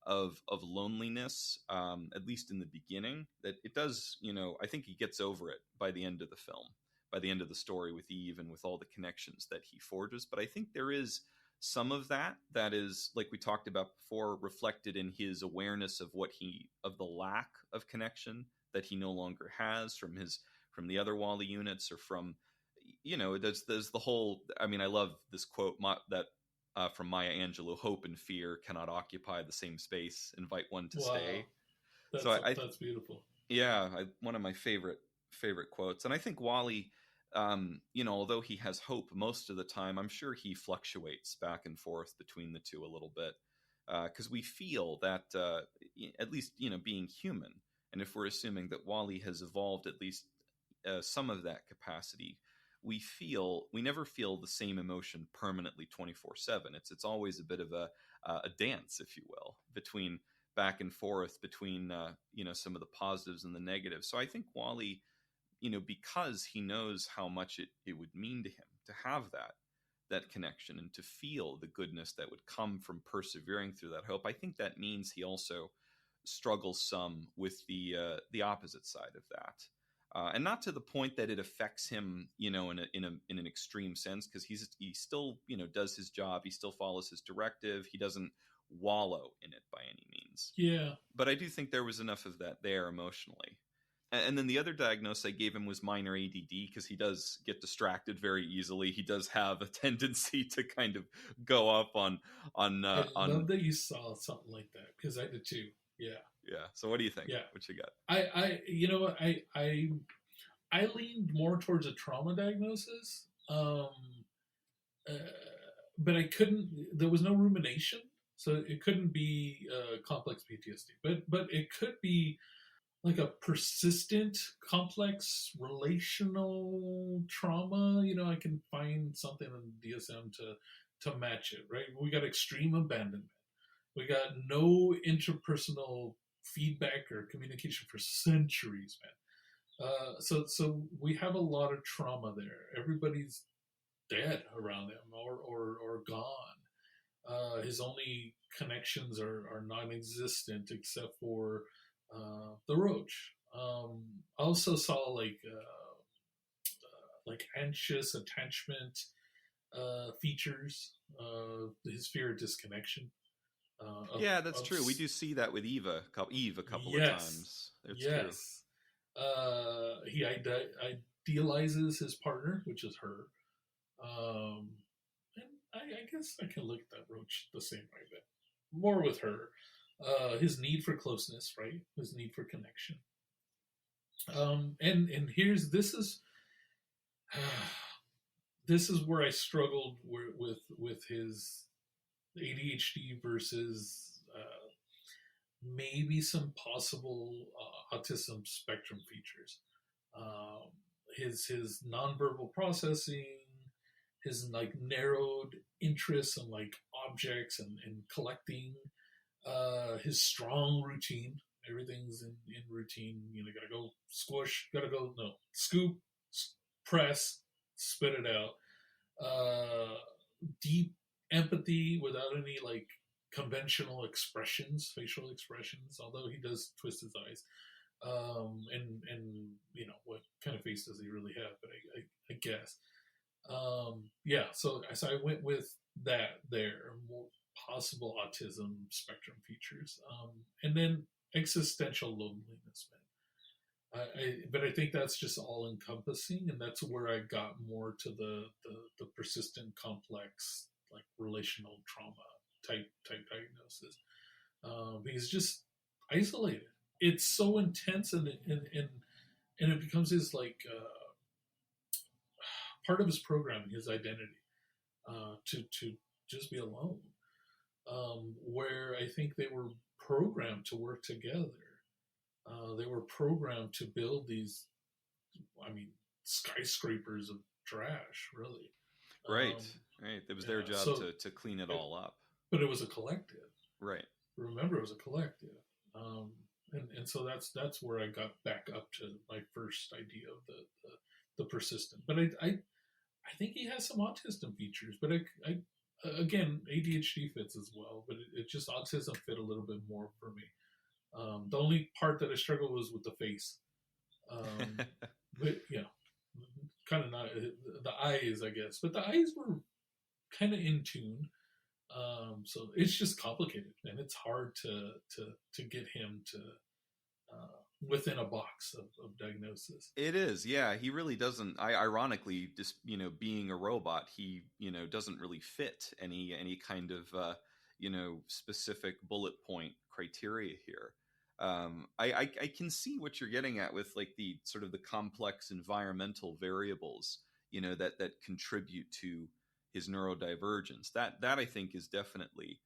of loneliness, at least in the beginning, that it does, I think he gets over it by the end of the film, by the end of the story with Eve and with all the connections that he forges. But I think there is some of that is, like we talked about before, reflected in his awareness of of the lack of connection that he no longer has from the other Wally units, or from, there's the whole, I mean, I love this quote that from Maya Angelou: "Hope and fear cannot occupy the same space. Invite one to stay." That's beautiful. Yeah, one of my favorite quotes. And I think Wally, although he has hope most of the time, I'm sure he fluctuates back and forth between the two a little bit, because we feel that, at least, being human, and if we're assuming that Wally has evolved at least some of that capacity, we never feel the same emotion permanently 24/7. It's always a bit of a dance, if you will, between back and forth between some of the positives and the negatives. So I think Wally, because he knows how much it would mean to him to have that connection and to feel the goodness that would come from persevering through that hope, I think that means he also struggles some with the opposite side of that. And not to the point that it affects him, in an extreme sense, because he still, does his job. He still follows his directive. He doesn't wallow in it by any means. Yeah. But I do think there was enough of that there emotionally. And then the other diagnosis I gave him was minor ADD, because he does get distracted very easily. He does have a tendency to kind of go up on. I love that you saw something like that, because I did too. Yeah. Yeah. So what do you think? Yeah. What you got? I leaned more towards a trauma diagnosis, but I couldn't. There was no rumination, so it couldn't be complex PTSD. But it could be like a persistent, complex relational trauma. I can find something in DSM to match it. Right? We got extreme abandonment. We got no interpersonal feedback or communication for centuries, man. So we have a lot of trauma there. Everybody's dead around him or gone. His only connections are non-existent except for the roach. I also saw like anxious attachment features. His fear of disconnection. That's true. We do see that with Eve a couple of times. It's true. He idealizes his partner, which is her. And I guess I can look at that roach the same way, but more with her. His need for closeness, right? His need for connection. And this is where I struggled with his ADHD versus maybe some possible autism spectrum features. His nonverbal processing, his like narrowed interests in like objects and collecting, his strong routine. Everything's in routine. Gotta go squish, scoop, press, spit it out. Deep empathy without any like conventional expressions, facial expressions, although he does twist his eyes. And what kind of face does he really have? But I guess. So I went with that there, more possible autism spectrum features. And then existential loneliness, man. But I think that's just all encompassing, and that's where I got more to the persistent, complex, like relational trauma type diagnosis. He's just isolated. It's so intense, and it becomes his like part of his programming, his identity, to just be alone. Where I think they were programmed to work together. They were programmed to build these, skyscrapers of trash, really. Right. It was their job to clean it all up. But it was a collective. Right. Remember, it was a collective. And so that's where I got back up to my first idea of the persistent. But I think he has some autism features, but again, ADHD fits as well, but it just autism fit a little bit more for me. The only part that I struggled was with the face. But yeah, kind of not the eyes, I guess. But the eyes were kind of in tune. So it's just complicated, and it's hard to get him to within a box of diagnosis. It is, yeah. He really doesn't. Ironically, just being a robot, he doesn't really fit any kind of specific bullet point criteria here. I can see what you're getting at with like the sort of the complex environmental variables that contribute to his neurodivergence. That I think is definitely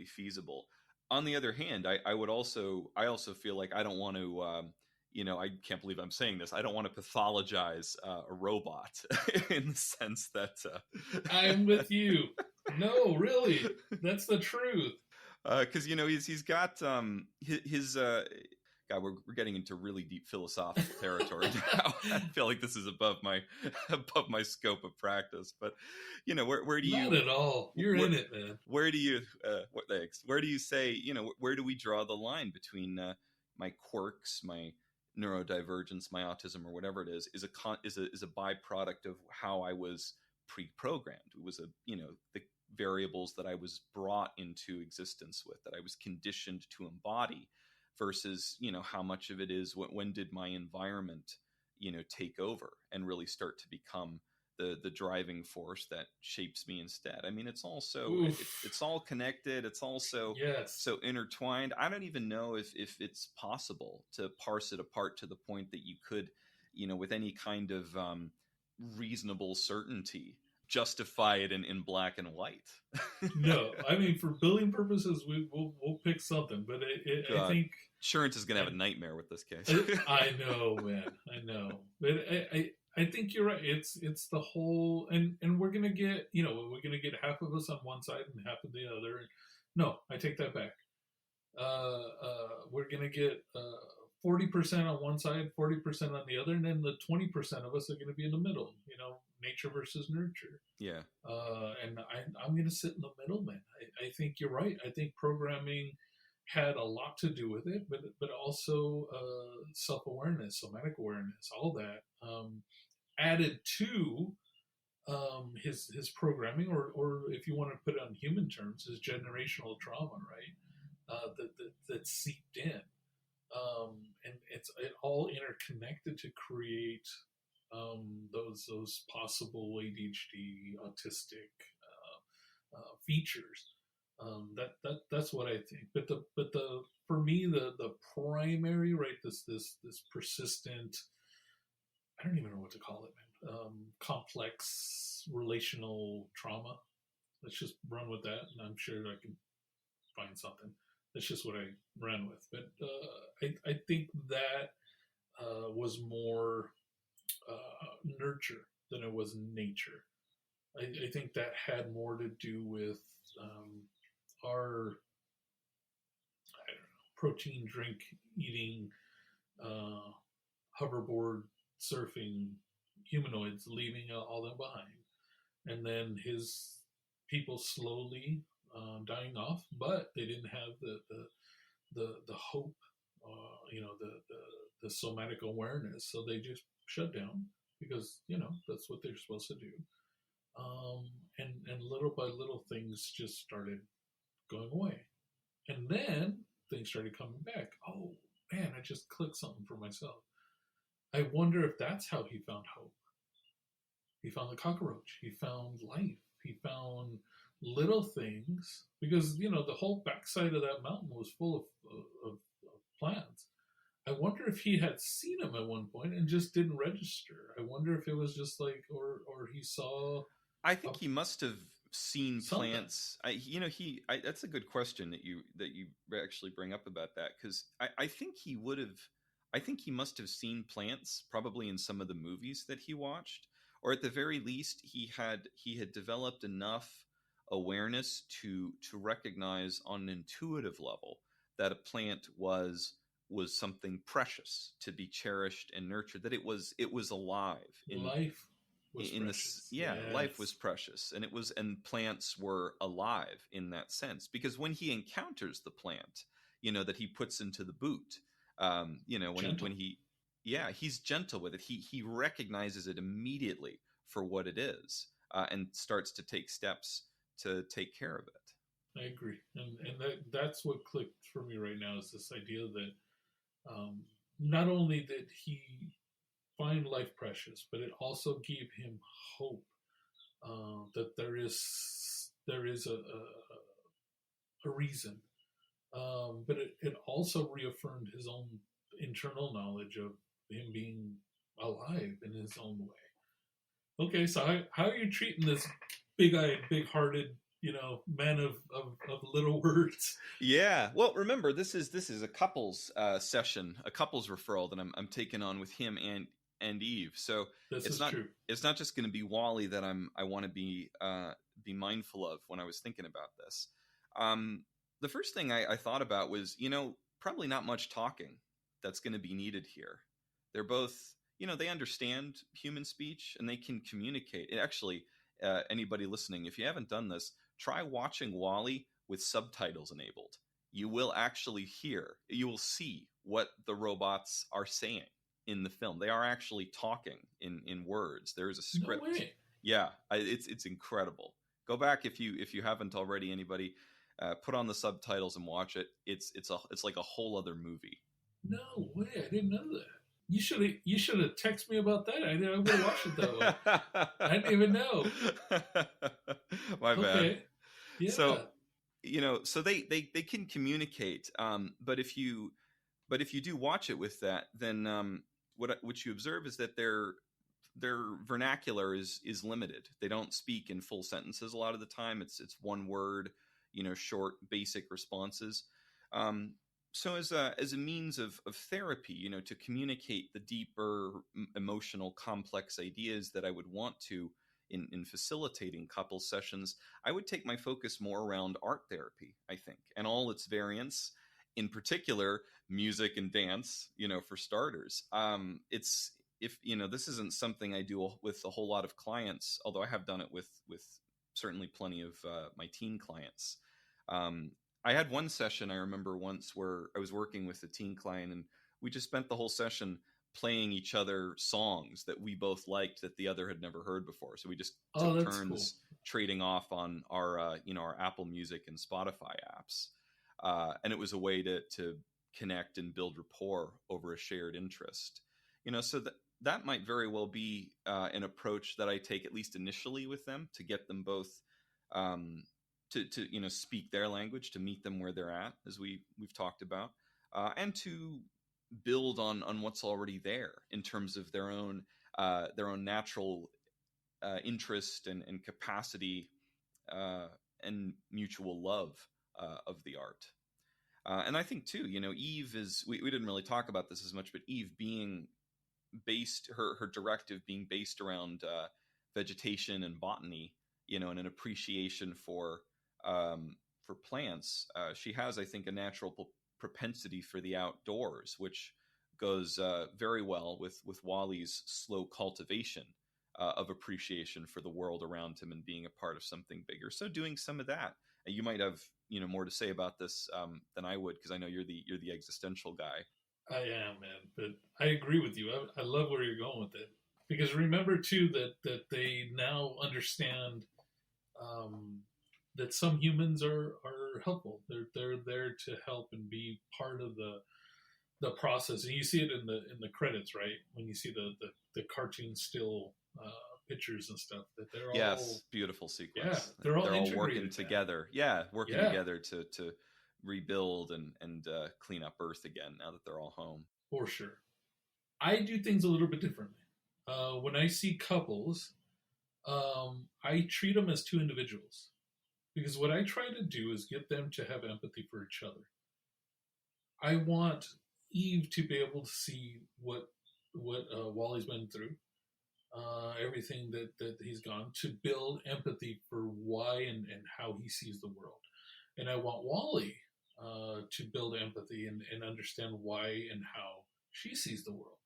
feasible. On the other hand, I also feel like I don't want to I can't believe I'm saying this. I don't want to pathologize a robot in the sense that I'm with you. No, really, that's the truth. Because he's got his God, we're getting into really deep philosophical territory now. I feel like this is above my scope of practice. But where do you? Not at all. You're in it, man. Where do you? Thanks. Where do you say? Where do we draw the line between my quirks, my neurodivergence, my autism, or whatever it is a byproduct of how I was pre-programmed. It was the variables that I was brought into existence with, that I was conditioned to embody, versus how much of it is when did my environment take over and really start to become the driving force that shapes me instead. I mean, it's also it's all connected. It's also so intertwined. I don't even know if it's possible to parse it apart to the point that you could with any kind of reasonable certainty justify it in black and white. No, I mean, for billing purposes, we'll pick something, but I think insurance is going to have a nightmare with this case. I know, man. I know, but I think you're right. It's the whole, and we're gonna get we're gonna get half of us on one side and half of the other. No, I take that back. We're gonna get 40% on one side, 40% on the other, and then the 20% of us are gonna be in the middle. Nature versus nurture. Yeah. And I'm gonna sit in the middle, man. I think you're right. I think programming had a lot to do with it, but also self-awareness, somatic awareness, all that added to his programming, or if you want to put it on human terms, his generational trauma, right? That seeped in, and it all interconnected to create those possible ADHD, autistic features. That's what I think. But the for me the primary, right, this persistent, I don't even know what to call it, man. Complex relational trauma. Let's just run with that, and I'm sure I can find something. That's just what I ran with. But I think that was more nurture than it was nature. I think that had more to do with our, I don't know, protein drink eating, hoverboard surfing humanoids, leaving all them behind, and then his people slowly dying off, but they didn't have the hope, the somatic awareness, so they just shut down because that's what they're supposed to do. And little by little things just started going away, and then things started coming back. Oh man, I just clicked something for myself. I wonder if that's how he found hope. He found the cockroach. He found life. He found little things, because the whole backside of that mountain was full of plants. I wonder if he had seen them at one point and just didn't register. I wonder if it was just like, or he saw. I think he must have seen something. Plants. That's a good question that you actually bring up about that, because I think he would have. I think he must have seen plants probably in some of the movies that he watched, or at the very least, he had developed enough awareness to recognize on an intuitive level that a plant was something precious to be cherished and nurtured, that it was alive. Life. was in precious. this, yeah, life was Yes. precious, and plants were alive in that sense, because when he encounters the plant, that he puts into the boot, Gentle. yeah, he's gentle with it. He recognizes it immediately for what it is, and starts to take steps to take care of it. I agree, and that's what clicked for me right now is this idea that not only did he find life precious, but it also gave him hope that there is a reason. But it also reaffirmed his own internal knowledge of him being alive in his own way. Okay, so how are you treating this big-eyed, big-hearted, man of little words? Yeah. Well, remember, this is a couples session, a couples referral that I'm taking on with him and Eve. So This it's is not true. it's not just going to be Wally that I want to be mindful of when I was thinking about this. The first thing I thought about was, probably not much talking that's going to be needed here. They're both, they understand human speech and they can communicate. And actually, anybody listening, if you haven't done this, try watching Wally with subtitles enabled. You will actually you will see what the robots are saying in the film. They are actually talking in words. There is a No script. way. Yeah, it's incredible. Go back if you haven't already. Anybody, put on the subtitles and watch it. It's like a whole other movie. No way. I didn't know that. You should have texted me about that. I would have watched it that way. I didn't even know. My bad. Okay. Yeah. So so they can communicate. But if you do watch it with that, then what you observe is that their vernacular is limited. They don't speak in full sentences a lot of the time. It's one word, short, basic responses. So as a means of therapy, to communicate the deeper emotional, complex ideas that I would want to in facilitating couple sessions, I would take my focus more around art therapy, I think, and all its variants. In particular, music and dance, for starters. It's if this isn't something I do with a whole lot of clients, although I have done it with certainly plenty of my teen clients. I had one session I remember once where I was working with a teen client, and we just spent the whole session playing each other songs that we both liked that the other had never heard before. So we just took That's turns cool. trading off on our our Apple Music and Spotify apps, and it was a way to connect and build rapport over a shared interest. So that might very well be an approach that I take, at least initially, with them, to get them both to speak their language, to meet them where they're at, as we've talked about, and to build on what's already there in terms of their own natural interest and capacity and mutual love of the art. And I think too, Eve is, we didn't really talk about this as much, but Eve being based, her directive being based around vegetation and botany, and an appreciation for plants. She has, I think, a natural propensity for the outdoors, which goes very well with Wally's slow cultivation of appreciation for the world around him and being a part of something bigger. So doing some of that, and you might have more to say about this than I would, because I know you're the existential guy. I am, man, but I agree with you. I love where you're going with it, because remember too that they now understand that some humans are helpful. They're there to help and be part of the process, and you see it in the credits, right? When you see the cartoon still pictures and stuff, that they're all beautiful sequence. Yeah, they're all working together. Yeah, working together to rebuild and clean up Earth again now that they're all home. For sure. I do things a little bit differently. When I see couples, I treat them as two individuals, because what I try to do is get them to have empathy for each other. I want Eve to be able to see what Wally's been through, everything that he's gone, to build empathy for why and how he sees the world. And I want Wally to build empathy and understand why and how she sees the world.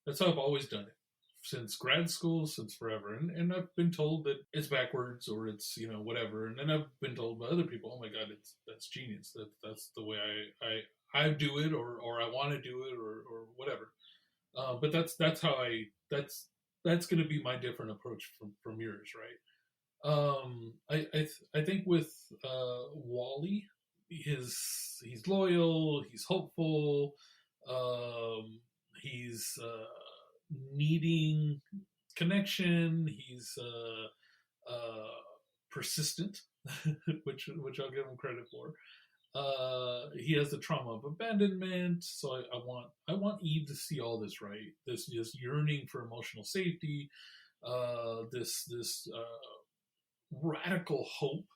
That's how I've always done it, since grad school, since forever. And I've been told that it's backwards or it's, whatever. And then I've been told by other people, oh my God, that's genius. That's the way I do it, or I want to do it, or whatever. But that's how that's going to be my different approach from yours, right? I think with Wally, he's loyal, he's hopeful, he's needing connection, he's persistent, which I'll give him credit for. He has the trauma of abandonment, so I want Eve to see all this, right? This yearning for emotional safety, this radical hope,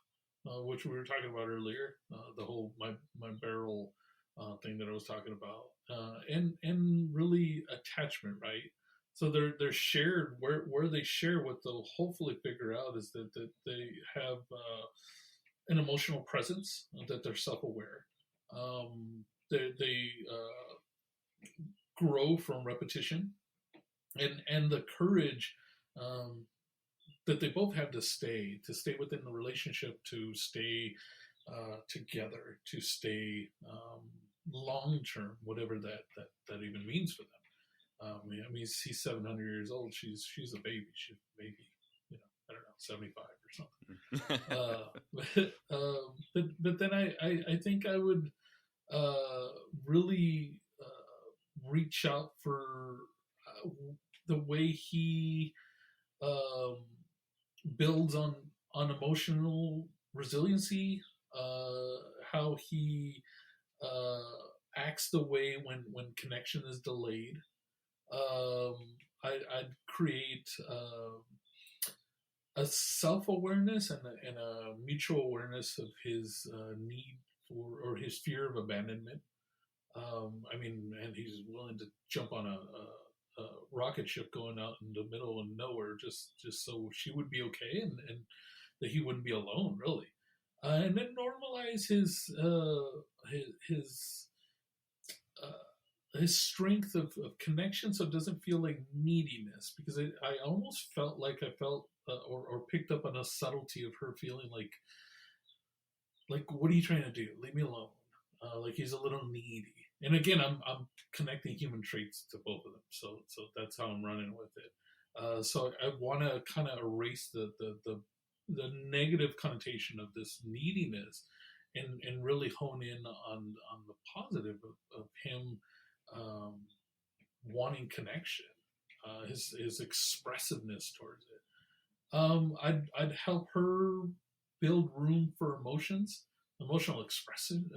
which we were talking about earlier, the whole my barrel thing that I was talking about, and really attachment, right? So they're shared, where they share what they'll hopefully figure out is that they have an emotional presence, that they're self-aware. They grow from repetition, and the courage that they both have to stay within the relationship, to stay together, to stay long term, whatever that even means for them. I mean, he's 700 years old. She's a baby. She's maybe, I don't know, 75 or something. But then I think I would really reach out for the way he builds on emotional resiliency, how he acts the way when connection is delayed. I'd create a self-awareness and a mutual awareness of his need for, or his fear of abandonment. I mean, and he's willing to jump on a rocket ship going out in the middle of nowhere just so she would be okay, and that he wouldn't be alone, really. And then normalize his strength of connection, so it doesn't feel like neediness, because I almost felt like or picked up on a subtlety of her feeling like what are you trying to do? Leave me alone. Like he's a little needy. And again, I'm connecting human traits to both of them, so that's how I'm running with it. So I want to kind of erase the negative connotation of this neediness, and really hone in on the positive of him wanting connection, his expressiveness towards it. I'd help her build room for emotional expression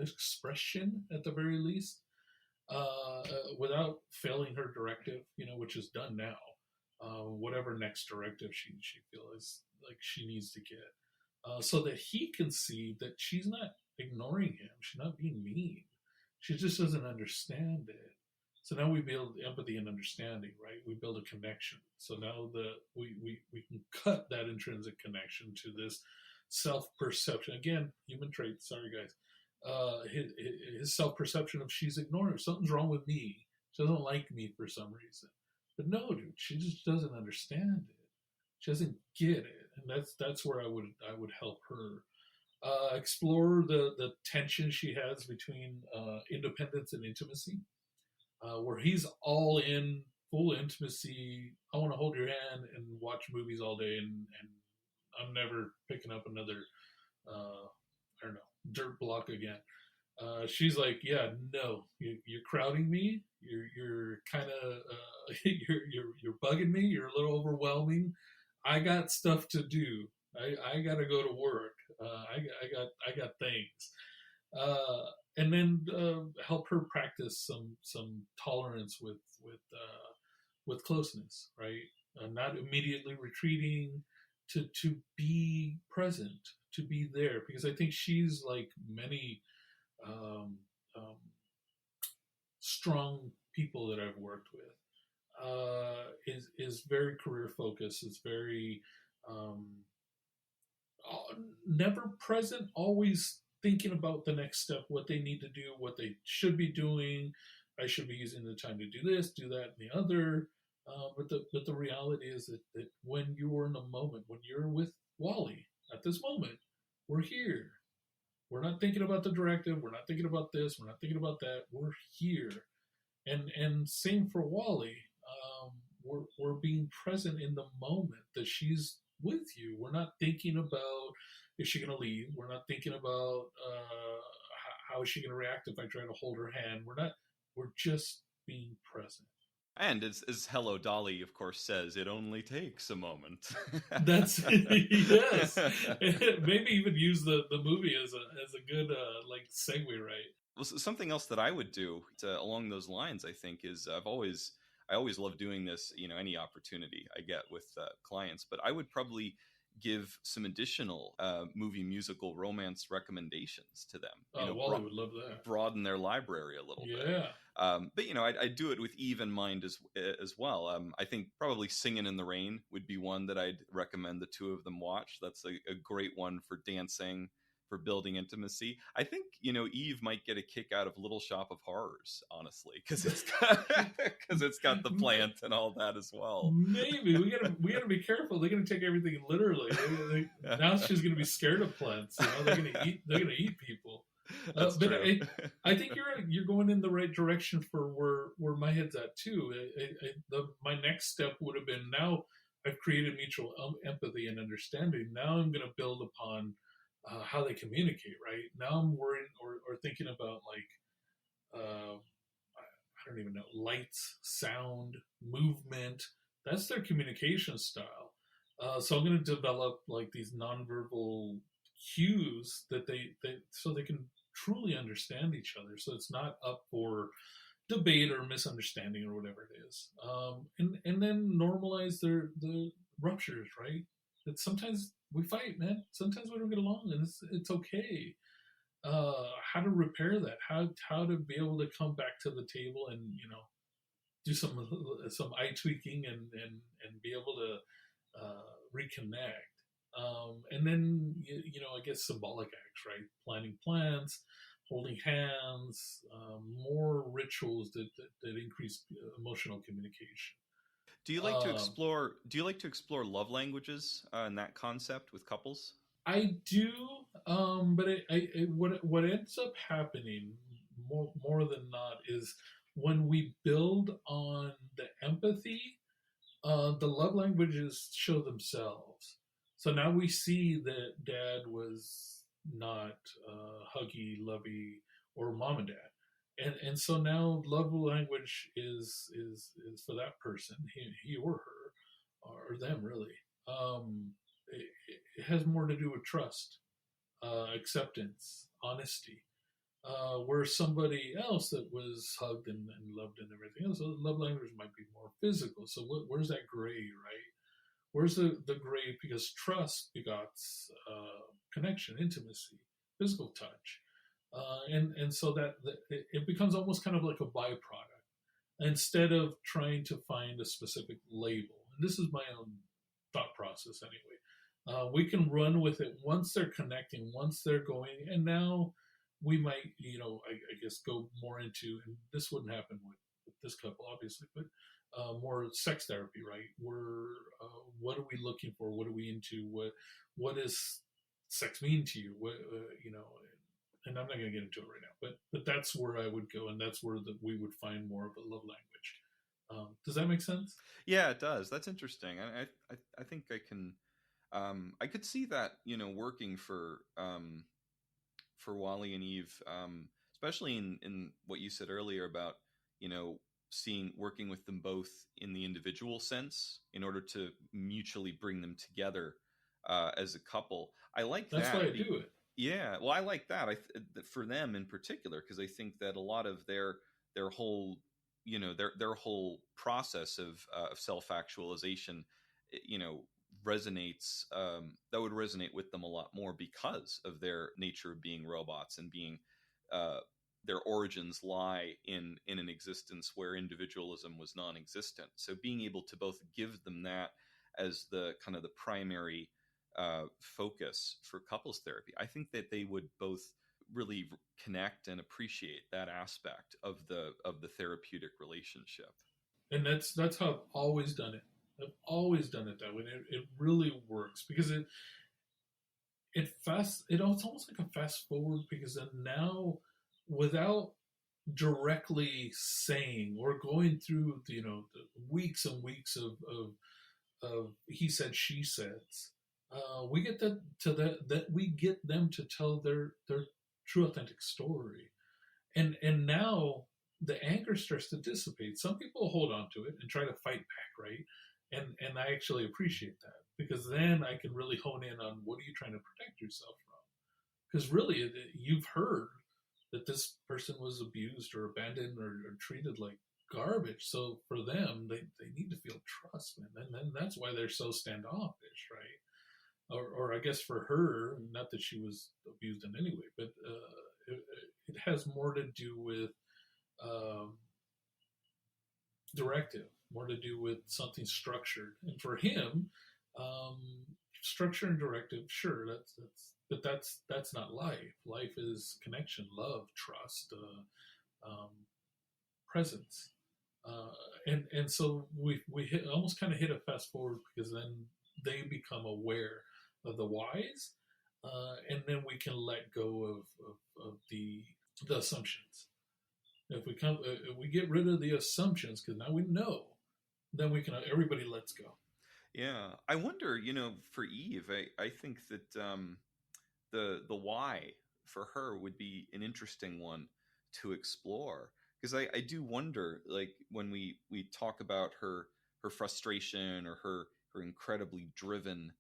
at the very least, without failing her directive, which is done now. Whatever next directive she feels like she needs to get, so that he can see that she's not ignoring him, she's not being mean, she just doesn't understand it. So now we build empathy and understanding, right? We build a connection. So now we can cut that intrinsic connection to this self-perception. Again, human trait. Sorry, guys. His self-perception of she's ignoring her. Something's wrong with me. She doesn't like me for some reason. But no, dude, she just doesn't understand it. She doesn't get it, and that's where I would help her explore the tension she has between independence and intimacy, where he's all in full intimacy. I want to hold your hand and watch movies all day, and I'm never picking up another I don't know, dirt block again. She's like, yeah, no, you're crowding me. You're kind of you're bugging me. You're a little overwhelming. I got stuff to do. I got to go to work. I got things. And then help her practice some tolerance with closeness, right? Not immediately retreating, to be present, to be there, because I think she's like many strong people that I've worked with, is very career focused, is very never present, always thinking about the next step, what they need to do, what they should be doing. I should be using the time to do this, do that, and the other. But the reality is that when you're in a moment, when you're with Wally at this moment, we're here. We're not thinking about the directive. We're not thinking about this. We're not thinking about that. We're here. And same for Wally. We're being present in the moment that she's with you. We're not thinking about, is she going to leave? We're not thinking about how is she going to react if I try to hold her hand. We're not. We're just being present. And as Hello Dolly, of course, says, it only takes a moment. That's yes. Maybe even use the movie as a good like segue, right? Well, something else that I would do along those lines, I think, is I always love doing this. Any opportunity I get with clients, but I would probably give some additional movie musical romance recommendations to them. Wally would love that. Broaden their library a little bit. Yeah. But I'd do it with Eve in mind as well. I think probably Singin' in the Rain would be one that I'd recommend the two of them watch. That's a great one for dancing, for building intimacy. I think Eve might get a kick out of Little Shop of Horrors, honestly, because it's got the plant and all that as well. Maybe we gotta be careful. They're gonna take everything literally. Now she's gonna be scared of plants. They're gonna eat people. That's true. I think you're going in the right direction for where my head's at too. My next step would have been, now I've created mutual empathy and understanding. Now I'm going to build upon how they communicate. Right now I'm worrying or thinking about I don't even know, lights, sound, movement. That's their communication style. So I'm going to develop like these nonverbal cues that so they can truly understand each other. So it's not up for debate or misunderstanding or whatever it is. And then normalize the ruptures, right? That sometimes we fight, man. Sometimes we don't get along, and it's okay. How to repair that? How to be able to come back to the table and do some eye tweaking and be able to reconnect. And then I guess symbolic acts, right? Planning plans, holding hands, more rituals that increase emotional communication. Do you like to explore? Do you like to explore love languages and that concept with couples? I do, but what ends up happening more than not is when we build on the empathy, the love languages show themselves. So now we see that dad was not huggy, lovey, or mom and dad, and so now love language is for that person, he or her, or them really. It has more to do with trust, acceptance, honesty. Where somebody else that was hugged and loved and everything else, so love language might be more physical. So where's that gray, right? Where's the gray? Because trust begots connection, intimacy, physical touch, and so that it becomes almost kind of like a byproduct instead of trying to find a specific label. And this is my own thought process anyway. We can run with it once they're connecting, once they're going, and now we might, I guess, go more into, and this wouldn't happen with this couple, obviously, but more sex therapy, right? What are we looking for? What are we into? What does sex mean to you? And I'm not going to get into it right now, but that's where I would go, and that's where we would find more of a love language. Does that make sense? Yeah, it does. That's interesting. I think I can. I could see that working for Wally and Eve, especially in what you said earlier about working with them both in the individual sense in order to mutually bring them together as a couple. I like that. That's why I do it. Yeah, well, I like that. For them in particular, because I think that a lot of their whole their whole process of self-actualization, resonates. That would resonate with them a lot more because of their nature of being robots and being their origins lie in an existence where individualism was non-existent. So being able to both give them that as the kind of the primary focus for couples therapy, I think that they would both really connect and appreciate that aspect of the therapeutic relationship. And that's how I've always done it. I've always done it that way. It really works because it's almost like a fast forward, because then now, without directly saying or going through the weeks and weeks of he said she says, we get that we get them to tell their true authentic story, and now the anger starts to dissipate. Some people hold on to it and try to fight back, right? And I actually appreciate that, because then I can really hone in on what are you trying to protect yourself from. Because really, you've heard that this person was abused or abandoned or treated like garbage. So for them, they need to feel trust, man. And that's why they're so standoffish, right? Or I guess for her, not that she was abused in any way, but it has more to do with directive, more to do with something structured. And for him, structure and directive, sure, that's not life. Life is connection, love, trust, presence, and so we almost kind of hit a fast forward, because then they become aware of the whys, and then we can let go of the assumptions. If we get rid of the assumptions, because now we know, then we can, everybody lets go. Yeah, I wonder, for Eve, I think that the why for her would be an interesting one to explore, because I do wonder, like, when we talk about her frustration or her incredibly driven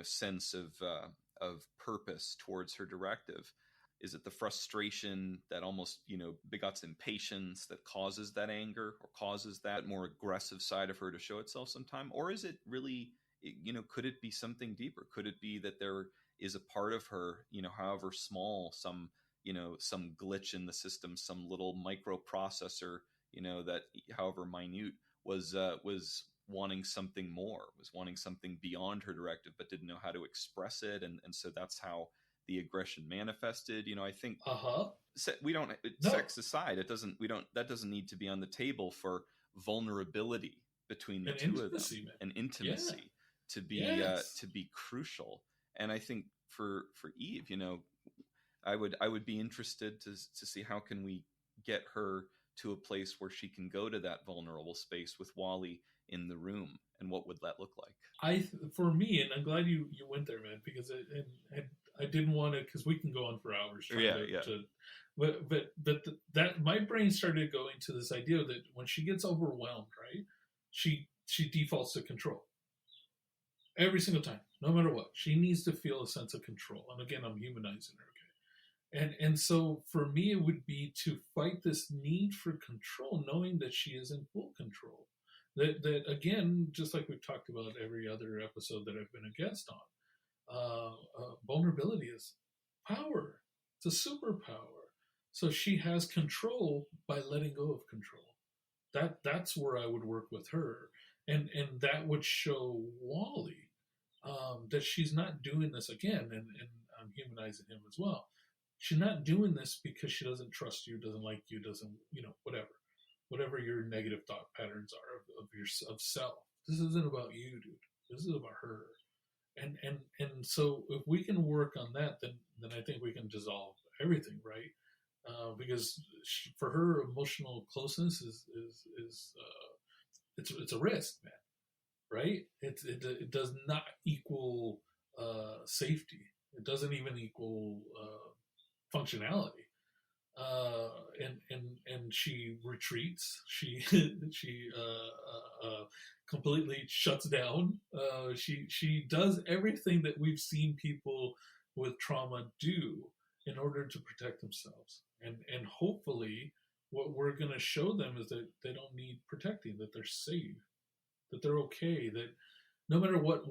sense of purpose towards her directive. Is it the frustration that almost, begots impatience that causes that anger or causes that more aggressive side of her to show itself sometime? Or is it really, could it be something deeper? Could it be that there is a part of her, however small, some glitch in the system, some little microprocessor, that however minute was wanting something more, was wanting something beyond her directive, but didn't know how to express it. And so that's how the aggression manifested. I think we don't, sex aside, that doesn't need to be on the table for vulnerability between the two of them, and intimacy to be crucial. And I think for Eve, I would be interested to see how can we get her to a place where she can go to that vulnerable space with Wally in the room, and what would that look like? For me, and I'm glad you went there, man, because I didn't want to, because we can go on for hours. But my brain started going to this idea that when she gets overwhelmed, right, she defaults to control every single time, no matter what. She needs to feel a sense of control. And again, I'm humanizing her. And so for me, it would be to fight this need for control, knowing that she is in full control. That again, just like we've talked about every other episode that I've been a guest on, vulnerability is power. It's a superpower. So she has control by letting go of control. That's where I would work with her, and that would show Wally that she's not doing this again. And I'm humanizing him as well. She's not doing this because she doesn't trust you, doesn't like you, doesn't, whatever your negative thought patterns are of self. This isn't about you, dude. This is about her. And so if we can work on that, then I think we can dissolve everything, right? Because for her, emotional closeness is it's a risk, man, right? It does not equal safety. It doesn't even equal functionality. And she retreats. She completely shuts down. She does everything that we've seen people with trauma do in order to protect themselves. And hopefully, what we're going to show them is that they don't need protecting, that they're safe, that they're okay, that no matter what.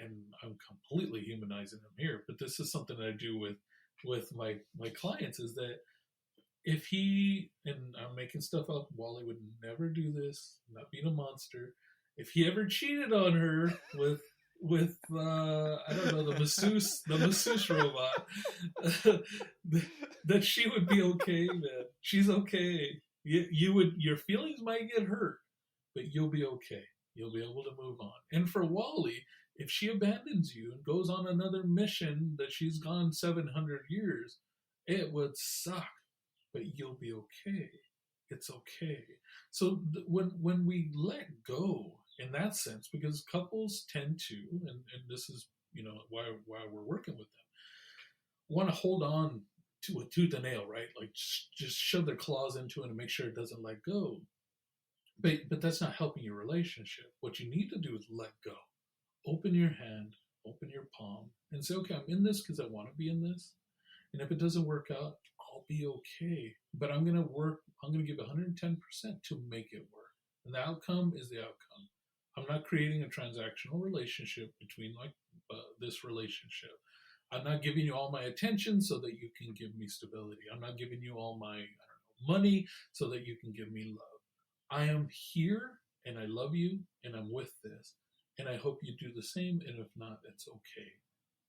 And I'm completely humanizing them here, but this is something that I do with my clients, is that if he, and I'm making stuff up, Wally would never do this, not being a monster. If he ever cheated on her with I don't know, the masseuse robot, that she would be okay, man. She's okay. Your feelings might get hurt, but you'll be okay. You'll be able to move on. And for Wally, if she abandons you and goes on another mission that she's gone 700 years, it would suck, but you'll be okay. It's okay. So when we let go in that sense, because couples tend to, and this is, why we're working with them, want to hold on to a tooth and nail, right? Like just shove their claws into it and make sure it doesn't let go. But that's not helping your relationship. What you need to do is let go. Open your hand, open your palm, and say, okay, I'm in this because I want to be in this. And if it doesn't work out, I'll be okay. But I'm going to give 110% to make it work. And the outcome is the outcome. I'm not creating a transactional relationship between this relationship. I'm not giving you all my attention so that you can give me stability. I'm not giving you all my money so that you can give me love. I am here and I love you and I'm with this. And I hope you do the same. And if not, it's okay.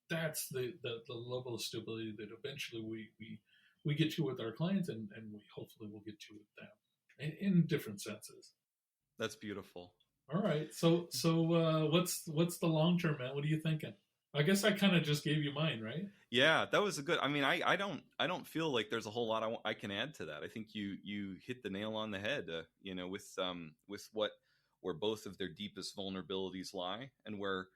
That's the level of stability that eventually we get to with our clients, and we hopefully will get to with them in different senses. That's beautiful. All right. So what's the long term, man? What are you thinking? I guess I kind of just gave you mine, right? Yeah, that was a good. I mean, I don't feel like there's a whole lot I can add to that. I think you hit the nail on the head. With where both of their deepest vulnerabilities lie, and where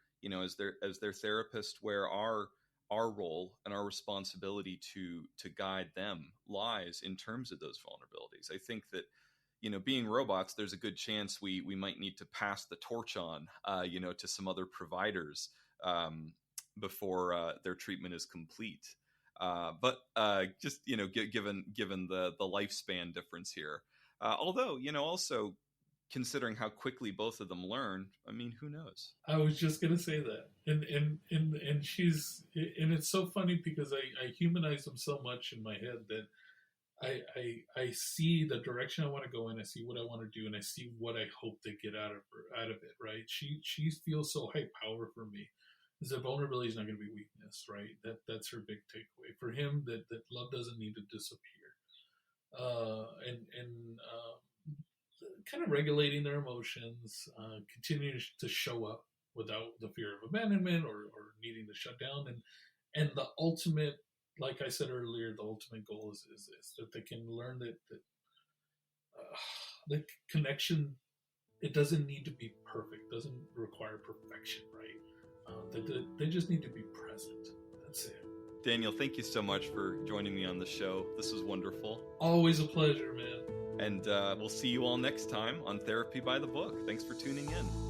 as their therapist, where our role and our responsibility to guide them lies in terms of those vulnerabilities. I think that being robots, there's a good chance we might need to pass the torch on to some other providers before their treatment is complete. But just given the lifespan difference here, although also considering how quickly both of them learn, I mean, who knows? I was just gonna say that, and she's, and it's so funny because I humanize them so much in my head that I see the direction I want to go in, I see what I want to do, and I see what I hope to get out of it. Right? She feels so high power for me. Is that vulnerability is not going to be weakness, right? That's her big takeaway. For him, that love doesn't need to disappear, and kind of regulating their emotions, continuing to show up without the fear of abandonment or needing to shut down, and the ultimate, like I said earlier, the ultimate goal is that they can learn that the connection, it doesn't need to be perfect, doesn't require perfection, right? They just need to be present. That's it. Daniel, thank you so much for joining me on the show. This was wonderful. Always a pleasure, man. And we'll see you all next time on Therapy by the Book. Thanks for tuning in.